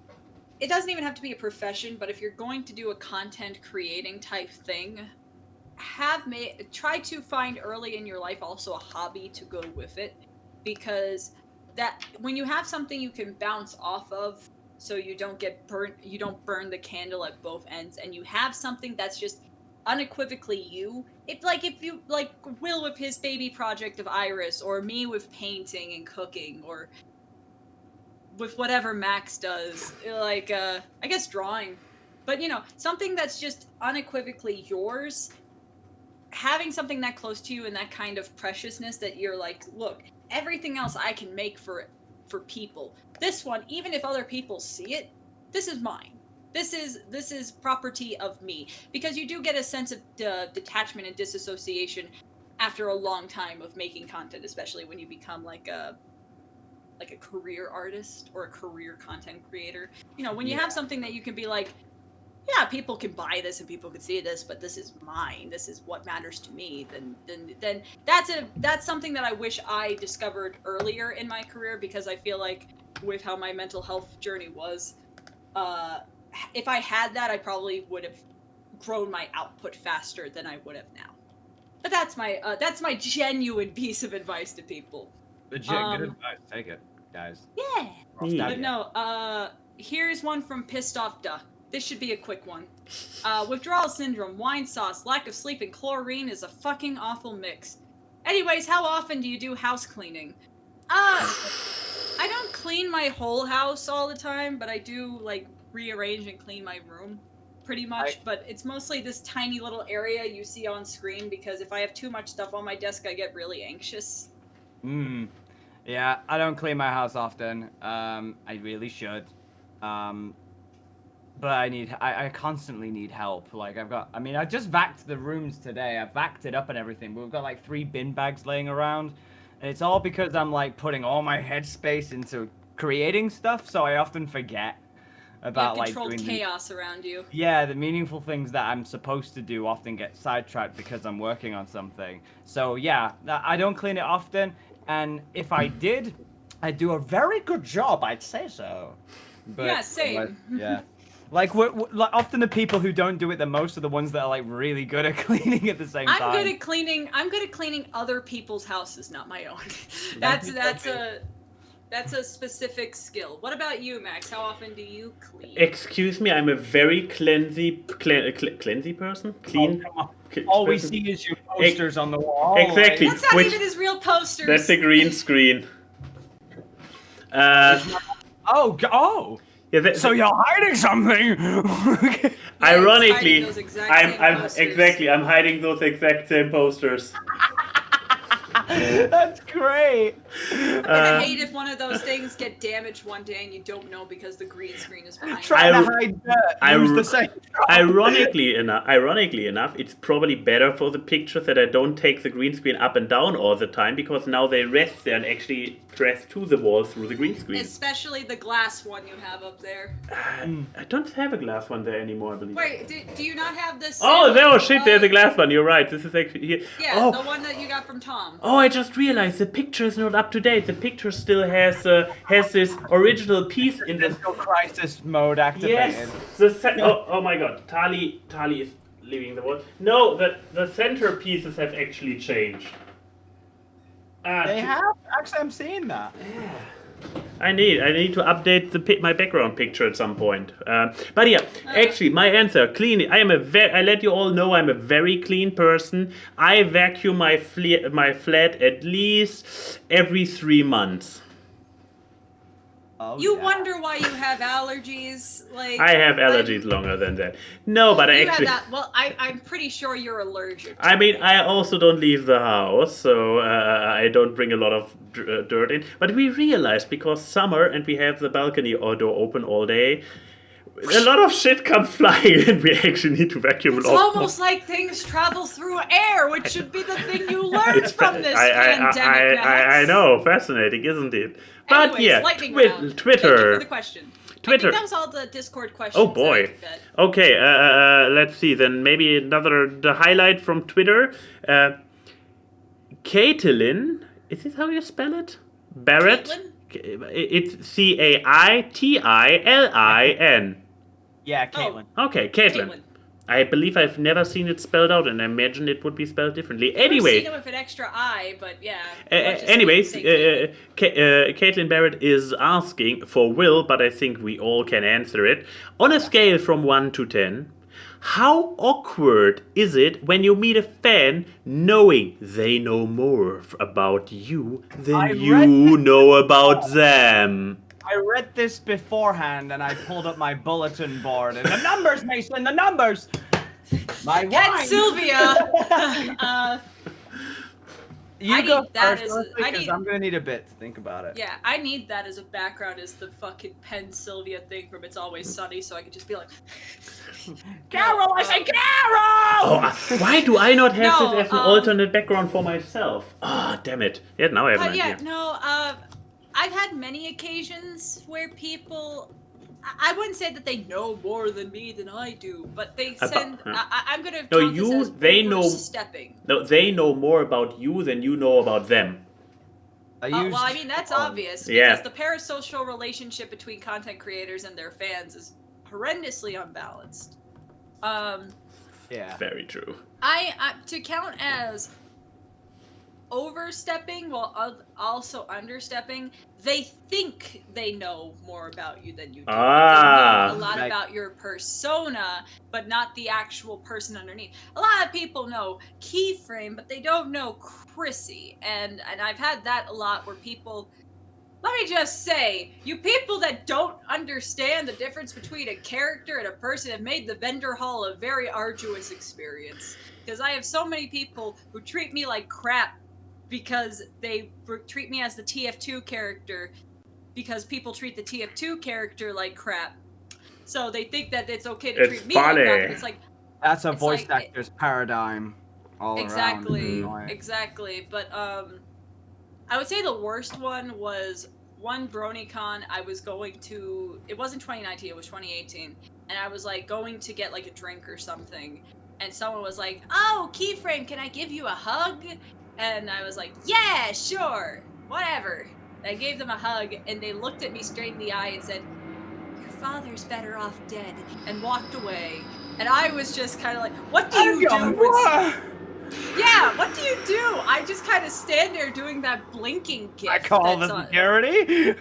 it doesn't even have to be a profession, but if you're going to do a content creating type thing, try to find early in your life also a hobby to go with it, because that when you have something you can bounce off of, so you don't get burnt, you don't burn the candle at both ends, and you have something that's just unequivocally you. If you like Will with his baby project of Iris, or me with painting and cooking, or with whatever Max does, I guess drawing, but something that's just unequivocally yours, having something that close to you and that kind of preciousness that you're like, look, everything else I can make for people. This one, even if other people see it, this is mine. This is property of me, because you do get a sense of detachment and disassociation after a long time of making content, especially when you become like a career artist or a career content creator. When you have something that you can be like, yeah, people can buy this and people can see this, but this is mine. This is what matters to me. Then that's something that I wish I discovered earlier in my career, because I feel like with how my mental health journey was, if I had that, I probably would have grown my output faster than I would have now. But that's my genuine piece of advice to people. Legit good advice. Take it, guys. Yeah. But no, here's one from Pissed Off Duck. This should be a quick one. Withdrawal syndrome, wine sauce, lack of sleep, and chlorine is a fucking awful mix. Anyways, how often do you do house cleaning? I don't clean my whole house all the time, but I do rearrange and clean my room pretty much. But it's mostly this tiny little area you see on screen, because if I have too much stuff on my desk, I get really anxious. Yeah, I don't clean my house often. I really should. But I constantly need help. I just vacked the rooms today. I vacked it up and everything. But we've got 3 bin bags laying around. And it's all because I'm putting all my headspace into creating stuff. So I often forget about controlled chaos around you. Yeah, the meaningful things that I'm supposed to do often get sidetracked because I'm working on something. So yeah, I don't clean it often. And if I did, I'd do a very good job. I'd say so. But, yeah, same. Yeah. Like, like, often the people who don't do it the most are the ones that are like really good at cleaning at the same time. I'm good at cleaning other people's houses, not my own. That's a specific skill. What about you, Max? How often do you clean? Excuse me, I'm a very cleansy person. Clean. All we see is your posters on the wall. Exactly. That's not even his real posters. That's a green screen. Oh. Yeah, so you're hiding something. Ironically, I'm I'm hiding those exact same posters. That's great. I'm gonna hate if one of those things get damaged one day and you don't know because the green screen is behind you. Trying to hide dirt. Use the same. Ironically enough, it's probably better for the pictures that I don't take the green screen up and down all the time, because now they rest there and actually press to the wall through the green screen. Especially the glass one you have up there. I don't have a glass one there anymore, I believe. Wait, do you not have this? There's a glass one. You're right. This is actually here. Yeah, the one that you got from Tom. Oh, I just realized the picture is not up to date. The picture still has this original piece in the crisis mode activated. Yes. Oh my God. Tali is leaving the wall. No, the center pieces have actually changed. They have? Actually, I'm seeing that. Yeah. I need to update my background picture at some point. But yeah, actually, my answer: clean. I let you all know I'm a very clean person. I vacuum my flat at least every 3 months. Oh, you wonder why you have allergies, like I have allergies longer than that. No, but I actually. Have that. Well, I'm pretty sure you're allergic. I mean, I also don't leave the house, so I don't bring a lot of dirt in. But we realized, because summer and we have the balcony door open all day, a lot of shit comes flying, and we actually need to vacuum it's it off. It's almost like things travel through air, which should be the thing you learn from this pandemic. I know, fascinating, isn't it? But anyways, yeah, Twitter. Thank you for the question. Twitter. I think that was all the Discord questions. Oh boy. Okay, let's see. Then maybe the highlight from Twitter. Caitlin, is this how you spell it? Barrett. Caitlin? It's Caitlin. Yeah, Caitlin. Oh. Okay, Caitlin. I believe I've never seen it spelled out, and I imagine it would be spelled differently. Anyway, I've seen it with an extra I, but yeah. Anyways, Caitlin Barrett is asking for Will, but I think we all can answer it. On a scale from 1 to 10, how awkward is it when you meet a fan knowing they know more about you than you know about them? I read this beforehand and I pulled up my bulletin board and the numbers, Mason, the numbers. My Ken Sylvia. You go first, because I'm gonna need a bit to think about it. Yeah, I need that as a background as the fucking Penn Sylvia thing from It's Always Sunny, so I could just be like, Carol, I say Carol! Oh, why do I not have this as an alternate background for myself? Ah, damn it. Yeah, now I have an idea. I've had many occasions where people, I wouldn't say that they know more than me than I do, but they send. I'm gonna. They know. No, they know more about you than you know about them. Well, I mean that's obvious because the parasocial relationship between content creators and their fans is horrendously unbalanced. Yeah. Very true. I to count as overstepping while also understepping, they think they know more about you than you do. They know a lot about your persona, but not the actual person underneath. A lot of people know Keyframe, but they don't know Chrissy. And I've had that a lot where people, let me just say, you people that don't understand the difference between a character and a person have made the vendor hall a very arduous experience. Because I have so many people who treat me like crap because they treat me as the TF2 character, because people treat the TF2 character like crap. So they think that it's okay to treat me like crap. It's like that's a voice actor's paradigm all exactly, around. Exactly. But I would say the worst one was one BronyCon I was going to, it wasn't 2019, it was 2018, and I was like going to get like a drink or something, and someone was like, "Oh, Keyframe, can I give you a hug?" And I was like, "Yeah, sure, whatever." I gave them a hug, and they looked at me straight in the eye and said, "You're father's better off dead," and walked away. And I was just kind of like, what do you do? Yeah, what do you do? I just kind of stand there doing that blinking gif. I call the security.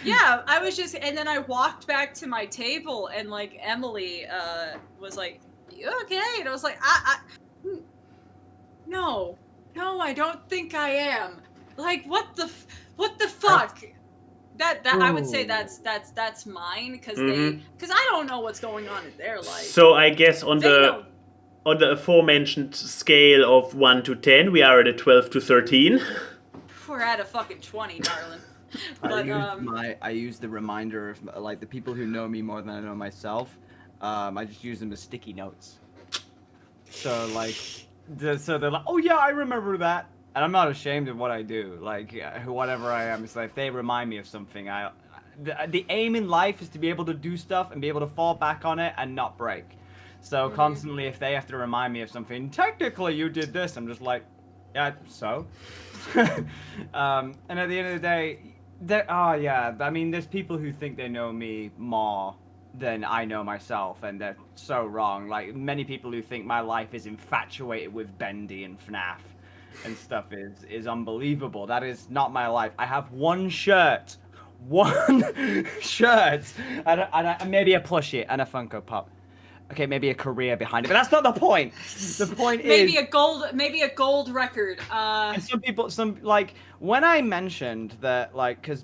Yeah, I was just, and then I walked back to my table, and like Emily was like, "You okay?" And I was like, No, I don't think I am. Like, what the fuck? That I would say that's mine, because I don't know what's going on in their life. So I guess on the aforementioned scale of 1 to 10, we are at a 12 to 13. We're at a fucking 20, darling. But I use the reminder of like the people who know me more than I know myself. I just use them as sticky notes. So like, so they're like, oh yeah, I remember that. And I'm not ashamed of what I do. Like, whatever I am, it's like if they remind me of something. The aim in life is to be able to do stuff and be able to fall back on it and not break. So constantly, if they have to remind me of something, technically you did this, I'm just like, yeah, so. And at the end of the day, I mean, there's people who think they know me more than I know myself, and they're so wrong. Like, many people who think my life is infatuated with Bendy and FNAF and stuff is unbelievable. That is not my life. I have one shirt, and maybe a plushie and a Funko Pop. Okay, maybe a career behind it, but that's not the point. The point maybe is maybe a gold record. And like when I mentioned that, like, because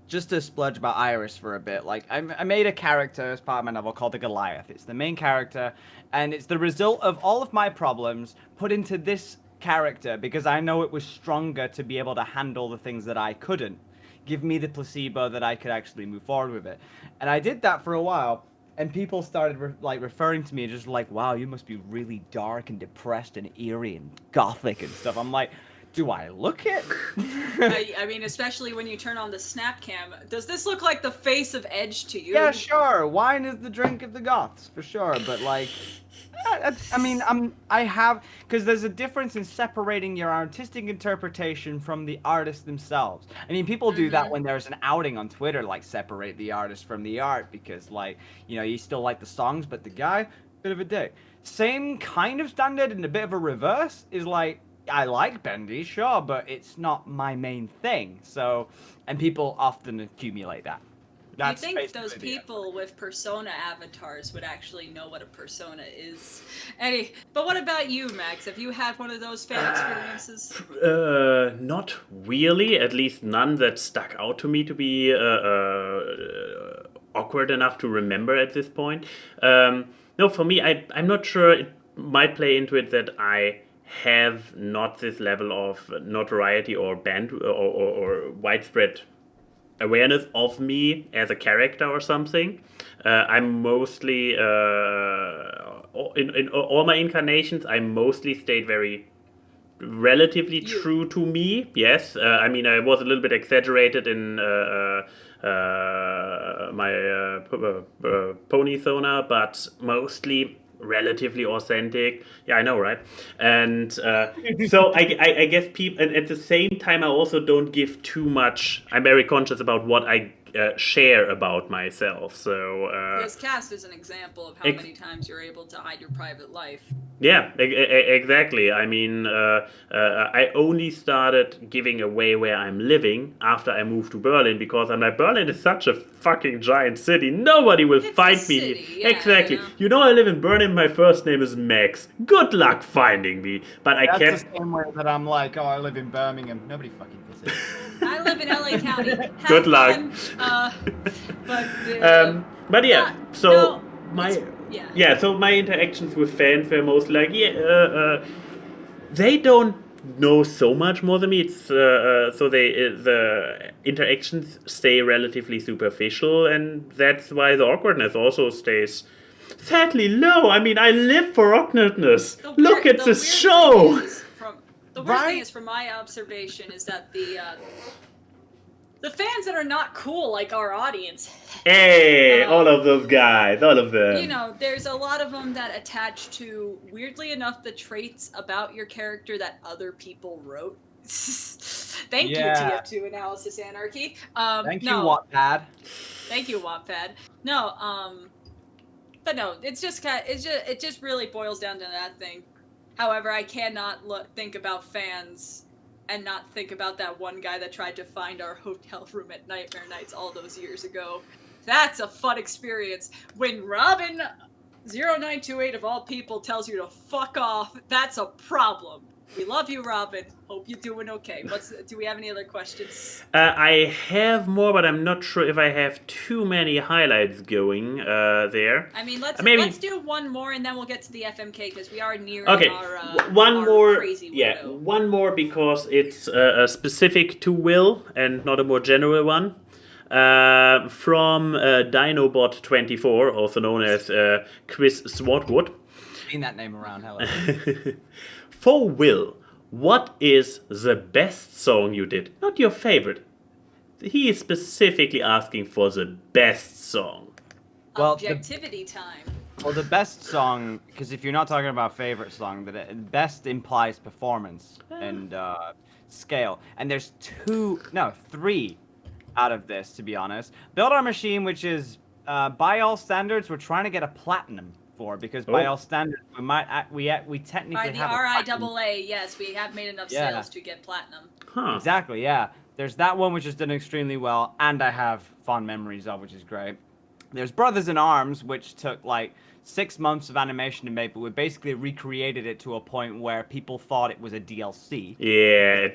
just to splurge about Iris for a bit, like I made a character as part of my novel called the Goliath. It's the main character, and it's the result of all of my problems put into this character because I know it was stronger to be able to handle the things that I couldn't. Give me the placebo that I could actually move forward with it, and I did that for a while. And people started referring to me just like, wow, you must be really dark and depressed and eerie and gothic and stuff. I'm like, do I look it? I mean, especially when you turn on the snap cam. Does this look like the face of Edge to you? Yeah, sure. Wine is the drink of the goths, for sure. But like, I mean, because there's a difference in separating your artistic interpretation from the artists themselves. I mean, people do that when there's an outing on Twitter, like separate the artist from the art because, like, you know, you still like the songs, but the guy, bit of a dick. Same kind of standard and a bit of a reverse is like, I like Bendy, sure, but it's not my main thing. So, and people often accumulate that. You think those people with persona avatars would actually know what a persona is? But what about you, Max? Have you had one of those fan experiences? Not really. At least none that stuck out to me to be awkward enough to remember at this point. No, for me, I'm not sure. It might play into it that I have not this level of notoriety or or widespread awareness of me as a character or something. I'm mostly in all my incarnations, I mostly stayed very relatively true to me. Yes, I mean, I was a little bit exaggerated in my pony Sona, but mostly relatively authentic. Yeah, I know, right? And so I guess people, and at the same time, I also don't give too much. I'm very conscious about what I share about myself. So this cast is an example of how many times you're able to hide your private life. Yeah, exactly. I mean, I only started giving away where I'm living after I moved to Berlin because I'm like, Berlin is such a fucking giant city. Nobody will find me. Yeah, exactly. You know, I live in Berlin. My first name is Max. Good luck finding me. But I can't. That's the same way that I'm like, oh, I live in Birmingham. Nobody fucking visits. I live in LA County. Have Good luck. But yeah, so so my interactions with fans were most like, they don't know so much more than me. It's so the interactions stay relatively superficial, and that's why the awkwardness also stays sadly low. I mean, I live for awkwardness. Look at this show. The weird thing is, from my observation, is that the fans that are not cool, like our audience. Hey, all of those guys, all of them. You know, there's a lot of them that attach to, weirdly enough, the traits about your character that other people wrote. Thank you, Yeah. TF2 Analysis Anarchy. Thank you, no, Wattpad. Thank you, Wattpad. No, but no, it's just it just really boils down to that thing. However, I cannot think about fans and not think about that one guy that tried to find our hotel room at Nightmare Nights all those years ago. That's a fun experience. When Robin 0928 of all people tells you to fuck off, that's a problem. We love you, Robin. Hope you're doing okay. Do we have any other questions? I have more, but I'm not sure if I have too many highlights going there. I mean, let's do one more and then we'll get to the FMK because we are nearing one our more. crazy window. One more because it's specific to Will and not a more general one. From Dinobot24, also known as Chris Swatwood. Seen that name around, hello. For Will, what is the best song you did? Not your favorite. He is specifically asking for the best song. Well, Objectivity time. Well, the best song, because if you're not talking about favorite song, the best implies performance and scale. And there's three out of this, to be honest. Build Our Machine, which is, by all standards, we're trying to get a platinum for, because by all standards, we technically have by the RIAA, yes, we have made enough sales to get platinum. Huh. Exactly, yeah. There's that one, which has done extremely well, and I have fond memories of, which is great. There's Brothers in Arms, which took like 6 months of animation to make, but we basically recreated it to a point where people thought it was a DLC. Yeah.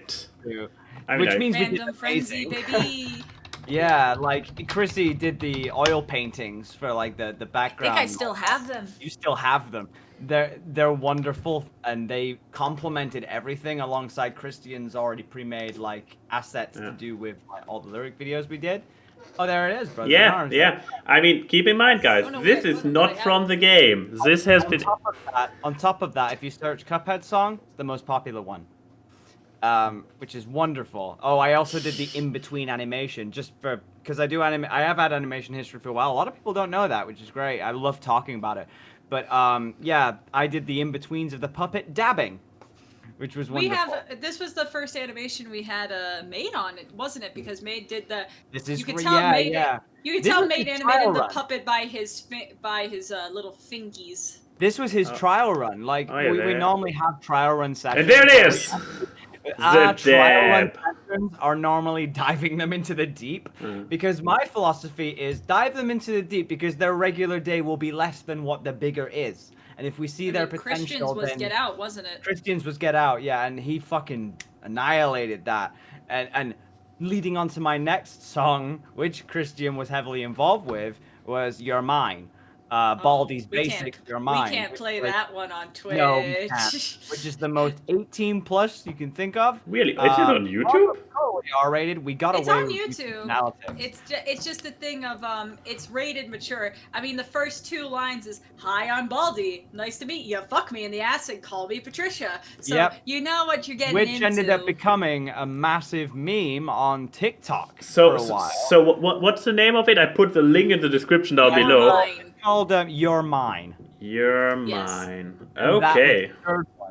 Which means we did Random frenzy, baby. Yeah, like Chrissy did the oil paintings for like the background. I think I still have them. You still have them. They're wonderful, and they complemented everything alongside Christian's already pre-made like assets to do with like, all the lyric videos we did. Oh, there it is, Brothers in Arms. Yeah. I mean, keep in mind, guys, this is not from the game. This has been. On top of that, if you search Cuphead song, it's the most popular one. Which is wonderful. Oh, I also did the in-between animation because I have had animation history for a while. A lot of people don't know that, which is great. I love talking about it. But yeah, I did the in-betweens of the puppet dabbing, which was wonderful. This was the first animation we had Made on it, wasn't it? Because Made did the. You could tell Made animated the puppet by his little fingies. This was his trial run. Like we normally have trial run sessions. And there it is. Trial run sessions are normally diving them into the deep, because my philosophy is dive them into the deep because their regular day will be less than what the bigger is. And if we see their potential, Christian's was Get Out, wasn't it? Christian's was Get Out, yeah, and he fucking annihilated that. And leading on to my next song, which Christian was heavily involved with, was You're Mine. Baldi's Basic, You're Mine. We can't play that one on Twitch. No, we can't. Which is the most 18 plus you can think of. Really? Is it on YouTube? Totally R-rated. We got away with YouTube. It's just a thing of it's rated mature. I mean, the first 2 lines is "Hi, I'm Baldi. Nice to meet you. Fuck me in the ass and call me Patricia." So you know what you're getting into. Which ended up becoming a massive meme on TikTok for a while. So what's the name of it? I put the link in the description down below. Mine. Called You're Mine. You're Mine. Okay.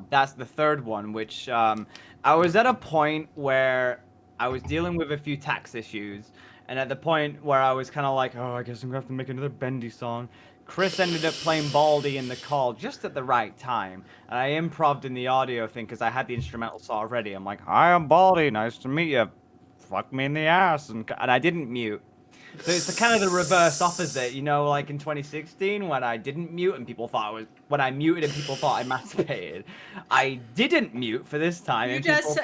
That's the third one, which I was at a point where I was dealing with a few tax issues, and at the point where I was kind of like, oh, I guess I'm going to have to make another Bendy song. Chris ended up playing Baldi in the call just at the right time, and I improv'd in the audio thing because I had the instrumentals already. I'm like, hi, I'm Baldi. Nice to meet you. Fuck me in the ass. And I didn't mute. So it's kind of the reverse opposite, you know, like in 2016 when I didn't mute and people thought when I muted and people thought I masturbated. I didn't mute for this time. You just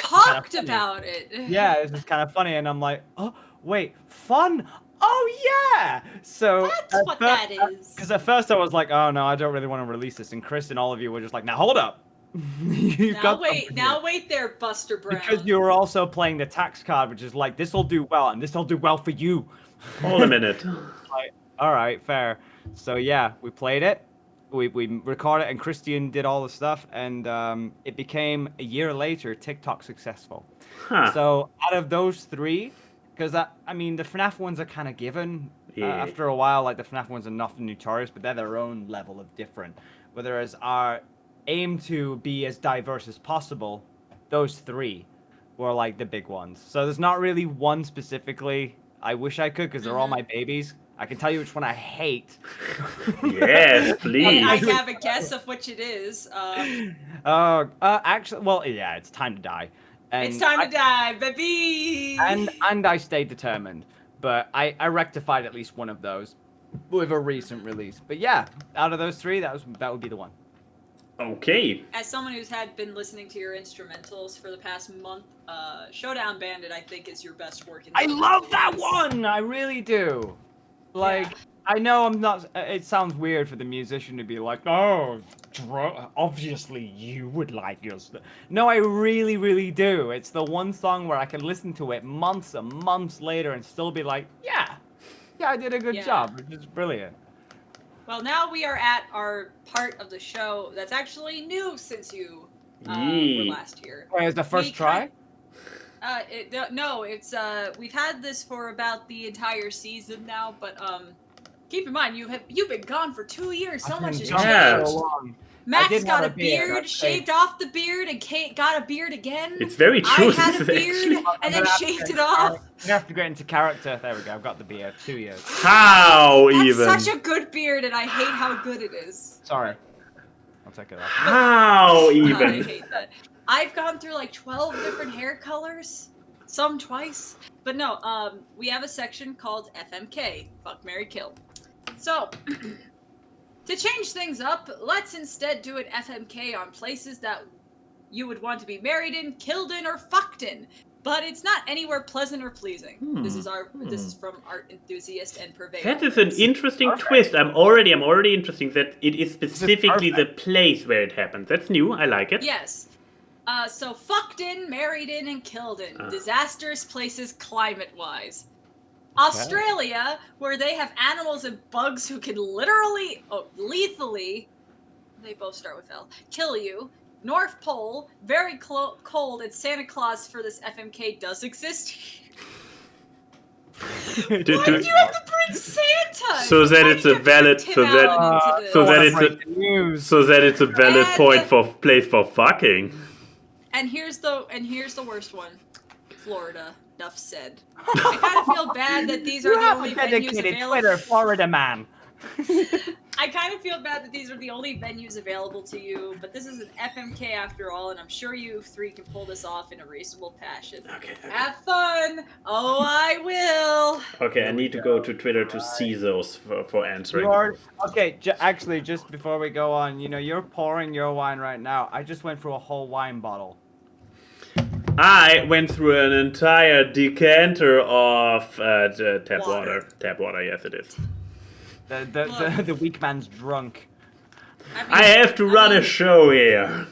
talked about it. Yeah, it's just kind of funny, and I'm like, oh wait, fun. Oh yeah. So that's what that is. Because at first I was like, oh no, I don't really want to release this, and Chris and all of you were just like, now hold up. Now wait there, Buster Brown. Because you were also playing the tax card, which is like, this'll do well, and this'll do well for you. Hold a minute. Like, all right, fair. So yeah, we played it. We recorded it, and Christian did all the stuff, and it became a year later TikTok successful. Huh. So out of those 3, because I mean the FNAF ones are kind of given. After a while, like the FNAF ones are nothing notorious, but they're their own level of different. Whereas our aim to be as diverse as possible, those 3 were like the big ones. So there's not really one specifically. I wish I could because they're all my babies. I can tell you which one I hate. Yes, I please. have a guess of which it is. Actually, well, yeah, it's time to die. And It's time to die, baby. And I stayed determined, but I rectified at least one of those with a recent release. But yeah, out of those three, that would be the one. Okay. As someone who's been listening to your instrumentals for the past month, Showdown Bandit, I think, is your best work. I love that one. I really do. Like, I know I'm not. It sounds weird for the musician to be like, "Oh, obviously you would like yours." No, I really, really do. It's the one song where I can listen to it months and months later and still be like, "Yeah, I did a good job." Which is brilliant. Well, now we are at our part of the show that's actually new since you were last year. Wait, is the first try? No, it's we've had this for about the entire season now, but keep in mind you've been gone for 2 years. So much has changed. So long. Max got a beard, shaved off the beard, and Kate got a beard again. It's very true. I had a beard and then shaved it off. You have to get into character. There we go. I've got the beard. 2 years. How That's even? such a good beard, and I hate how good it is. Sorry. I'll take it off. How God, I even? hate that. I've gone through like 12 different hair colors, some twice. But no, we have a section called FMK, Fuck, Marry, Kill. So, to change things up, let's instead do an FMK on places that you would want to be married in, killed in, or fucked in. But it's not anywhere pleasant or pleasing. This is from Art Enthusiast and Purveyor. That is an interesting twist. I'm already interesting that it is specifically the place where it happened. That's new. I like it. Yes. So fucked in, married in, and killed in. Disastrous places climate-wise. Australia, where they have animals and bugs who can literally, lethally, they both start with L, kill you. North Pole, very cold, and Santa Claus for this FMK does exist. Why did you have to bring Santa? So that it's a valid, so that it's a valid point for place for fucking. And here's the worst one, Florida. Enough said. I kind of feel bad that these are the only venues available. Twitter, Florida man. I kind of feel bad that these are the only venues available to you, but this is an FMK after all, and I'm sure you three can pull this off in a reasonable passion. Okay. Have fun! Oh, I will! Okay, I need to go to Twitter to see those for answering. Okay, actually, just before we go on, you're pouring your wine right now. I just went through a whole wine bottle. I went through an entire decanter of tap water. Tap water, yes it is. The weak man's drunk. I have to run a show here.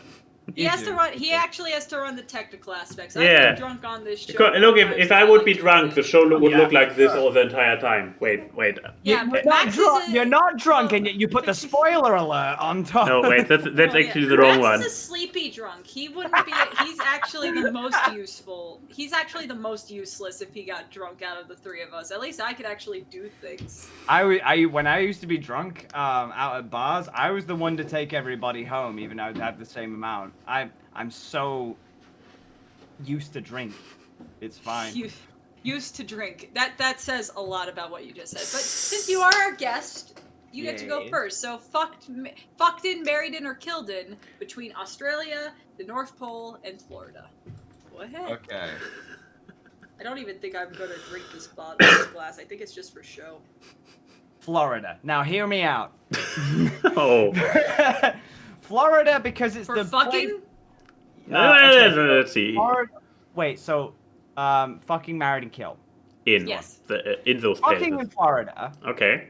He has to run. He actually has to run the technical aspects. Yeah. I've been drunk on this show. Look, if I would be drunk, the show would look like this all the entire time. Wait. Yeah, but Max you're not drunk, and yet you put the spoiler alert on top. No, wait, that's actually the wrong one. Max is a sleepy drunk. He wouldn't be. He's actually the most useful. He's actually the most useless if he got drunk out of the three of us. At least I could actually do things. When I used to be drunk out at bars, I was the one to take everybody home, even though I'd have the same amount. I'm so used to drink. It's fine. Used to drink. That says a lot about what you just said. But since you are our guest, you get to go first. So fucked in, married in, or killed in between Australia, the North Pole, and Florida. Go ahead. Okay. I don't even think I'm gonna drink this glass. I think it's just for show. Florida. Now hear me out. Oh. Florida because it's for the fucking. Let's see. Florida, wait, so fucking, married, and killed. In those places. Fucking in Florida. Okay.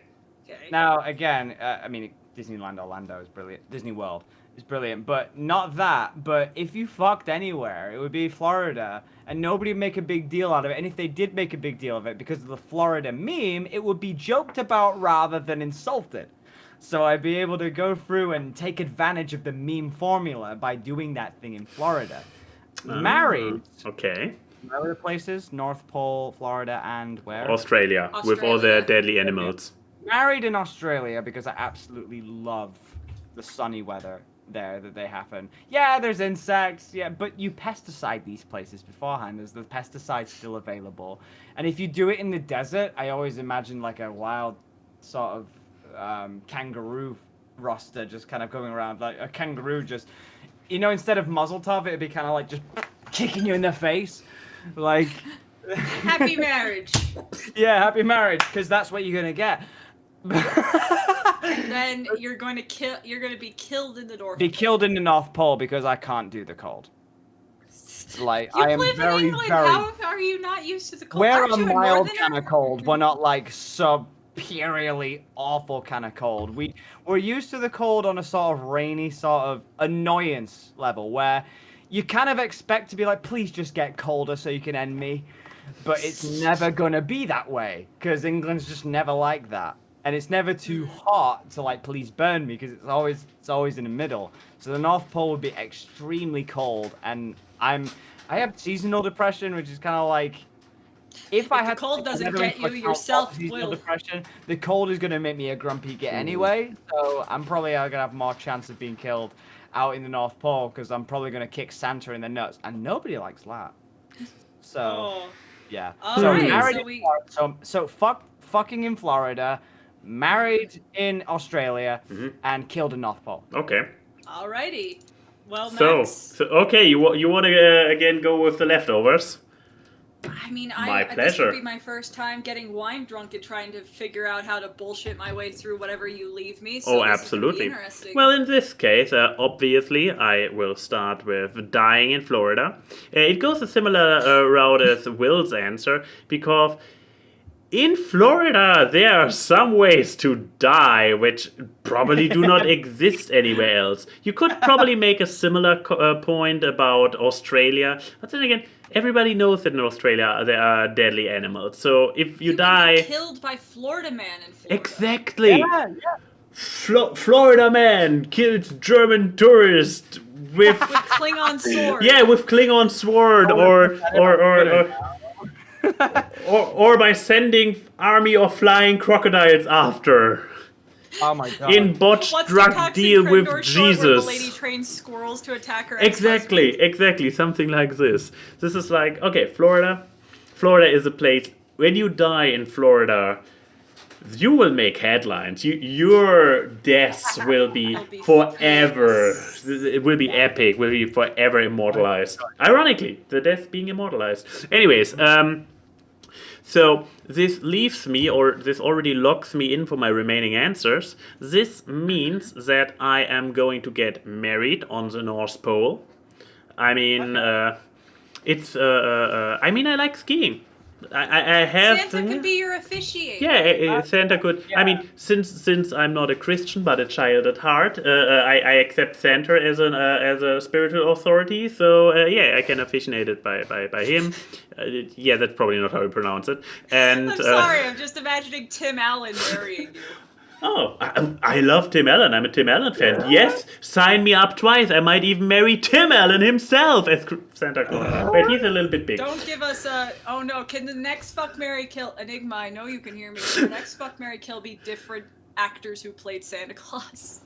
Now again, I mean Disneyland Orlando is brilliant. Disney World is brilliant, but not that. But if you fucked anywhere, it would be Florida, and nobody would make a big deal out of it. And if they did make a big deal of it because of the Florida meme, it would be joked about rather than insulted. So I'd be able to go through and take advantage of the meme formula by doing that thing in Florida. Married. Okay. Other places, North Pole, Florida, and where? Australia, with all their deadly animals. Married in Australia because I absolutely love the sunny weather. there that they happen. Yeah, there's insects, yeah, but you pesticide these places beforehand. There's the pesticides still available. And if you do it in the desert, I always imagine like a wild sort of kangaroo roster just kind of going around, like a kangaroo just, instead of muzzle tough, it'd be kind of like just kicking you in the face. Like... Happy marriage. Yeah, happy marriage, because that's what you're going to get. And then you're going to be killed in the North Be Pole. killed in the North Pole because I can't do the cold. Like, You I am live very, in England. very... How are you not used to the cold? We're Aren't a you mild Northerner? kind of cold. We're not like superiorly awful kind of cold. We're used to the cold on a sort of rainy sort of annoyance level where you kind of expect to be like, please just get colder so you can end me. But it's never gonna be that way because England's just never like that. And it's never too hot to like, please burn me, because it's always in the middle. So the North Pole would be extremely cold, and I have seasonal depression, which is kind of like, if I had the cold doesn't never get you, into your account seasonal self-will. depression, the cold is gonna make me a grumpy git anyway. So I'm probably gonna have more chance of being killed out in the North Pole because I'm probably gonna kick Santa in the nuts, and nobody likes that. So. Oh. Yeah. All So right, married so in we- Florida, so fucking in Florida, married in Australia, and killed in North Pole. Okay. Alrighty. Well, So, Max. okay, you want to again go with the leftovers? I mean, My this pleasure. would be my first time getting wine drunk and trying to figure out how to bullshit my way through whatever you leave me. So Oh, this is gonna be absolutely. interesting. Well, in this case, obviously, I will start with dying in Florida. It goes a similar route as Will's answer, because in Florida, there are some ways to die which probably do not exist anywhere else. You could probably make a similar point about Australia, but then again, everybody knows that in Australia there are deadly animals. So if you can die... get killed by Florida man in Florida. Exactly! Yeah. Florida man killed German tourist with... With Klingon sword. Yeah, with Klingon sword, or by sending army of flying crocodiles after. Oh my god. In botched What's the drug Cox deal and with Crendor short where the lady Jesus. trains squirrels to attack her Exactly, something like this. This is like, okay, Florida is a place, when you die in Florida, you will make headlines. Your deaths will be Will be forever. It will be epic. Will be forever immortalized. Ironically, the death being immortalized. Anyways, so this leaves me, or this already locks me in for my remaining answers. This means that I am going to get married on the North Pole. I mean, I like skiing. I have Santa could be your officiator. yeah, Santa could. Yeah. I mean, since I'm not a Christian but a child at heart, I accept Santa as a spiritual authority. So yeah, I can officiate it by him. Yeah, that's probably not how you pronounce it. And I'm sorry, I'm just imagining Tim Allen marrying you. oh, I love Tim Allen. I'm a Tim Allen fan. Yes, sign me up twice. I might even marry Tim Allen himself as Santa Claus. Wait, he's a little bit big. Don't give us a. Oh no! Can the next fuck, marry, kill Enigma? I know you can hear me. Can the next fuck, marry, kill be different actors who played Santa Claus?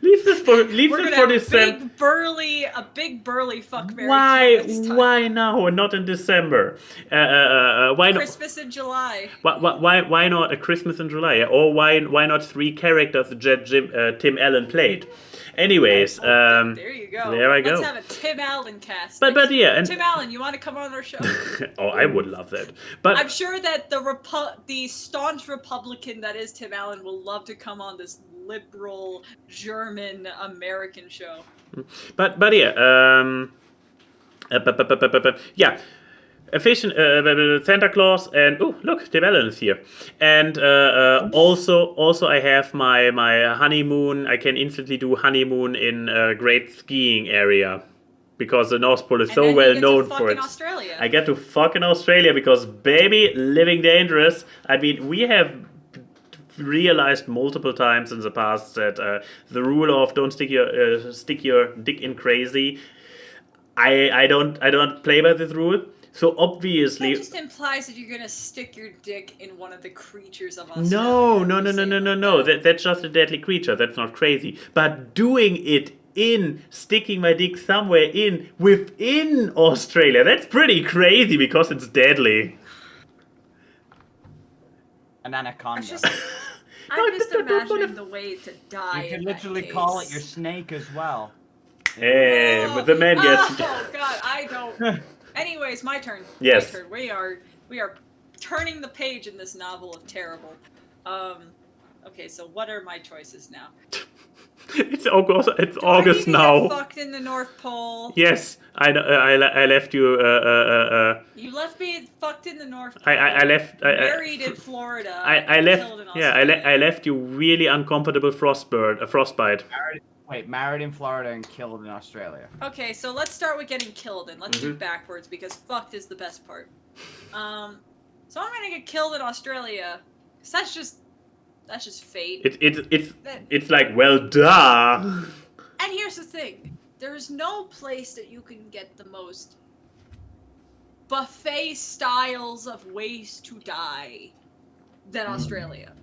Leave this for We're gonna have a big burly fuck, marry, Why? kill next time. Why now? Not in December. Why not? Christmas in July. Why not a Christmas in July? Or why not 3 characters that Tim Allen played? Anyways, There you go. there I go. Let's have a Tim Allen cast. But yeah, and Tim Allen, you want to come on our show? oh, I would love that. But I'm sure that the staunch Republican that is Tim Allen will love to come on this liberal German American show. But yeah, yeah. Efficient Santa Claus, and oh look, Tim Allen is here, and also I have my honeymoon. I can instantly do honeymoon in a great skiing area because the North Pole is And so then well you get known to fuck for in it. Australia. I get to fuck in Australia because baby, living dangerous. I mean, we have realized multiple times in the past that the rule of don't stick your dick in crazy. I don't play by this rule. So obviously... That just implies that you're gonna stick your dick in one of the creatures of No, Australia. no. That's just a deadly creature. That's not crazy. But doing it sticking my dick somewhere within Australia, that's pretty crazy because it's deadly. An anaconda. I'm just imagining the way to die. You could in literally that call it case. your snake as well. Hey, but the man gets... Oh God, I don't. Anyways, my turn. Yes. My turn. We are turning the page in this novel of terrible. Okay, so what are my choices now? It's August. It's Do August I need to now. Get fucked in the North Pole. Yes, I left you. You left me fucked in the North Pole. I left. Married in Florida. I and left. Killed in Yeah, Australia. I left you really uncomfortable frostbite. Married in Florida and killed in Australia. Okay, so let's start with getting killed and let's do backwards because fucked is the best part. So I'm gonna get killed in Australia. 'Cause that's just fate. It's like, well, duh. And here's the thing. There's no place that you can get the most buffet styles of ways to die than Australia.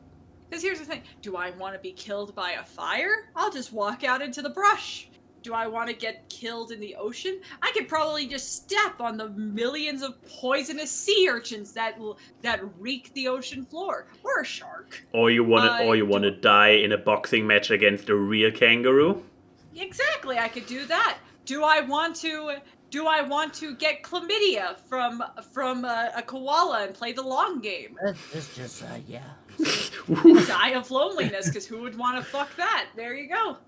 Because here's the thing. Do I want to be killed by a fire? I'll just walk out into the brush. Do I want to get killed in the ocean? I could probably just step on the millions of poisonous sea urchins that reek the ocean floor. Or a shark. Or you wanna die in a boxing match against a real kangaroo? Exactly, I could do that. Do I want to get chlamydia from a koala and play the long game? It's just yeah. Die of loneliness, because who would want to fuck that? There you go.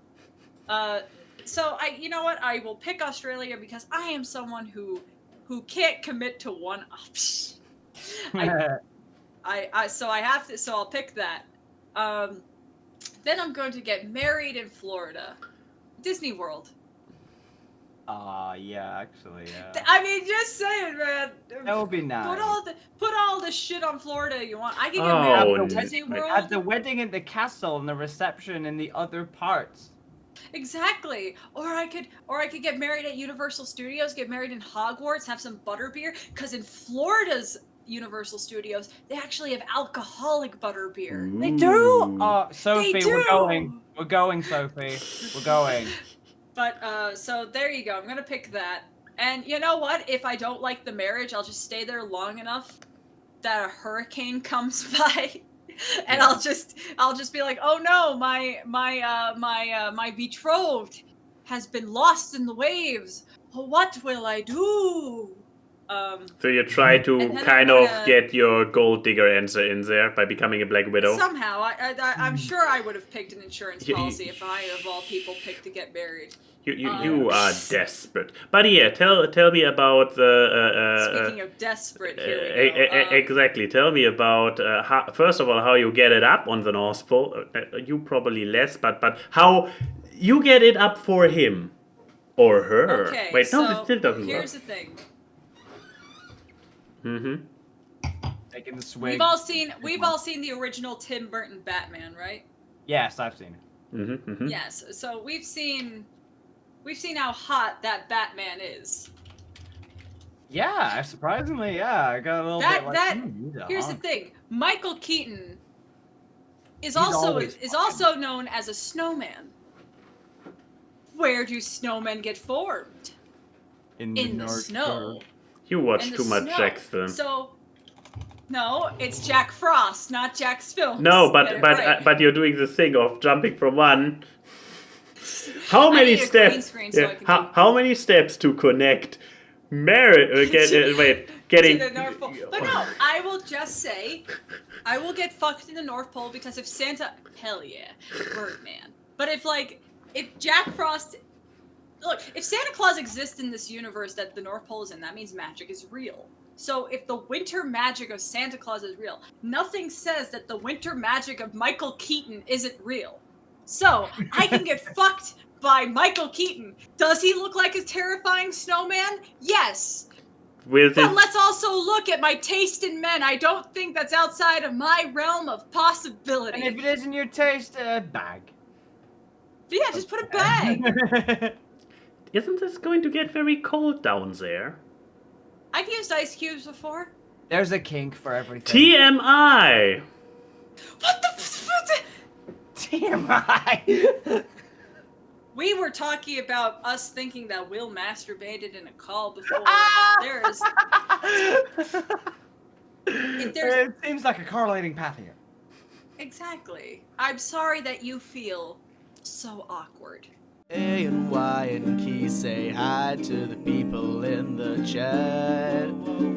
So you know what? I will pick Australia because I am someone who can't commit to one option. So I'll pick that. Then I'm going to get married in Florida, Disney World. Yeah, actually, yeah. I mean, just saying, man. That would be nice. Put all the shit on Florida you want. I can get Oh, married in Disney World. At the wedding in the castle and the reception in the other parts. Exactly. Or I could get married at Universal Studios, get married in Hogwarts, have some butterbeer. Because in Florida's Universal Studios, they actually have alcoholic butterbeer. They do. Sophie, They do! we're going. We're going, Sophie. We're going. But so there you go. I'm gonna pick that. And you know what? If I don't like the marriage, I'll just stay there long enough that a hurricane comes by. And I'll just be like, oh no, my betrothed has been lost in the waves. What will I do? So you try to kind of get your gold digger answer in there by becoming a Black Widow. Somehow, I'm sure I would have picked an insurance policy if I, of all people, picked to get married. You are desperate. But yeah, tell me about the... Speaking of desperate, here we go. Exactly. Tell me about, first of all, how you get it up on the North Pole. You probably less, but how you get it up for him. Or her. Okay, Wait, no, so it still doesn't work. here's the thing. Taking the swig. We've all seen the original Tim Burton Batman, right? Yes, I've seen it. Yes. So we've seen how hot that Batman is. Yeah, surprisingly, yeah. I got a little bit like, here's the thing. Michael Keaton is also known as a snowman. Where do snowmen get formed? In the snow. You watch In the too much snow. Jack's film. So, no, it's Jack Frost, not Jack's films. No, Get it right. but you're doing the thing of jumping from one. How many need a green steps? screen so I can How many steps to connect? Getting to the North Pole. But no, I will just say, I will get fucked in the North Pole because if Santa, hell yeah, Birdman. But if Jack Frost, look, if Santa Claus exists in this universe that the North Pole is in, that means magic is real. So if the winter magic of Santa Claus is real, nothing says that the winter magic of Michael Keaton isn't real. So I can get fucked by Michael Keaton. Does he look like a terrifying snowman? Yes. But let's also look at my taste in men. I don't think that's outside of my realm of possibility. And if it isn't your taste, bag. Yeah, just put a bag. Isn't this going to get very cold down there? I've used ice cubes before. There's a kink for everything. TMI. What the? TMI. We were talking about us thinking that Will masturbated in a call before. It seems like a correlating path here. Exactly. I'm sorry that you feel so awkward. A and Y and Key say hi to the people in the chat.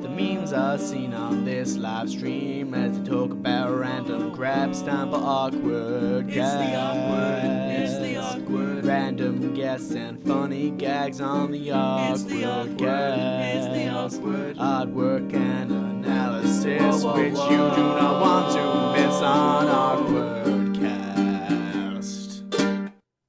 The memes are seen on this live stream as they talk about random crap. It's time for awkward It's the awkward. Random guests and funny gags on the awkward cast. It's the awkward. Artwork and analysis which you do not want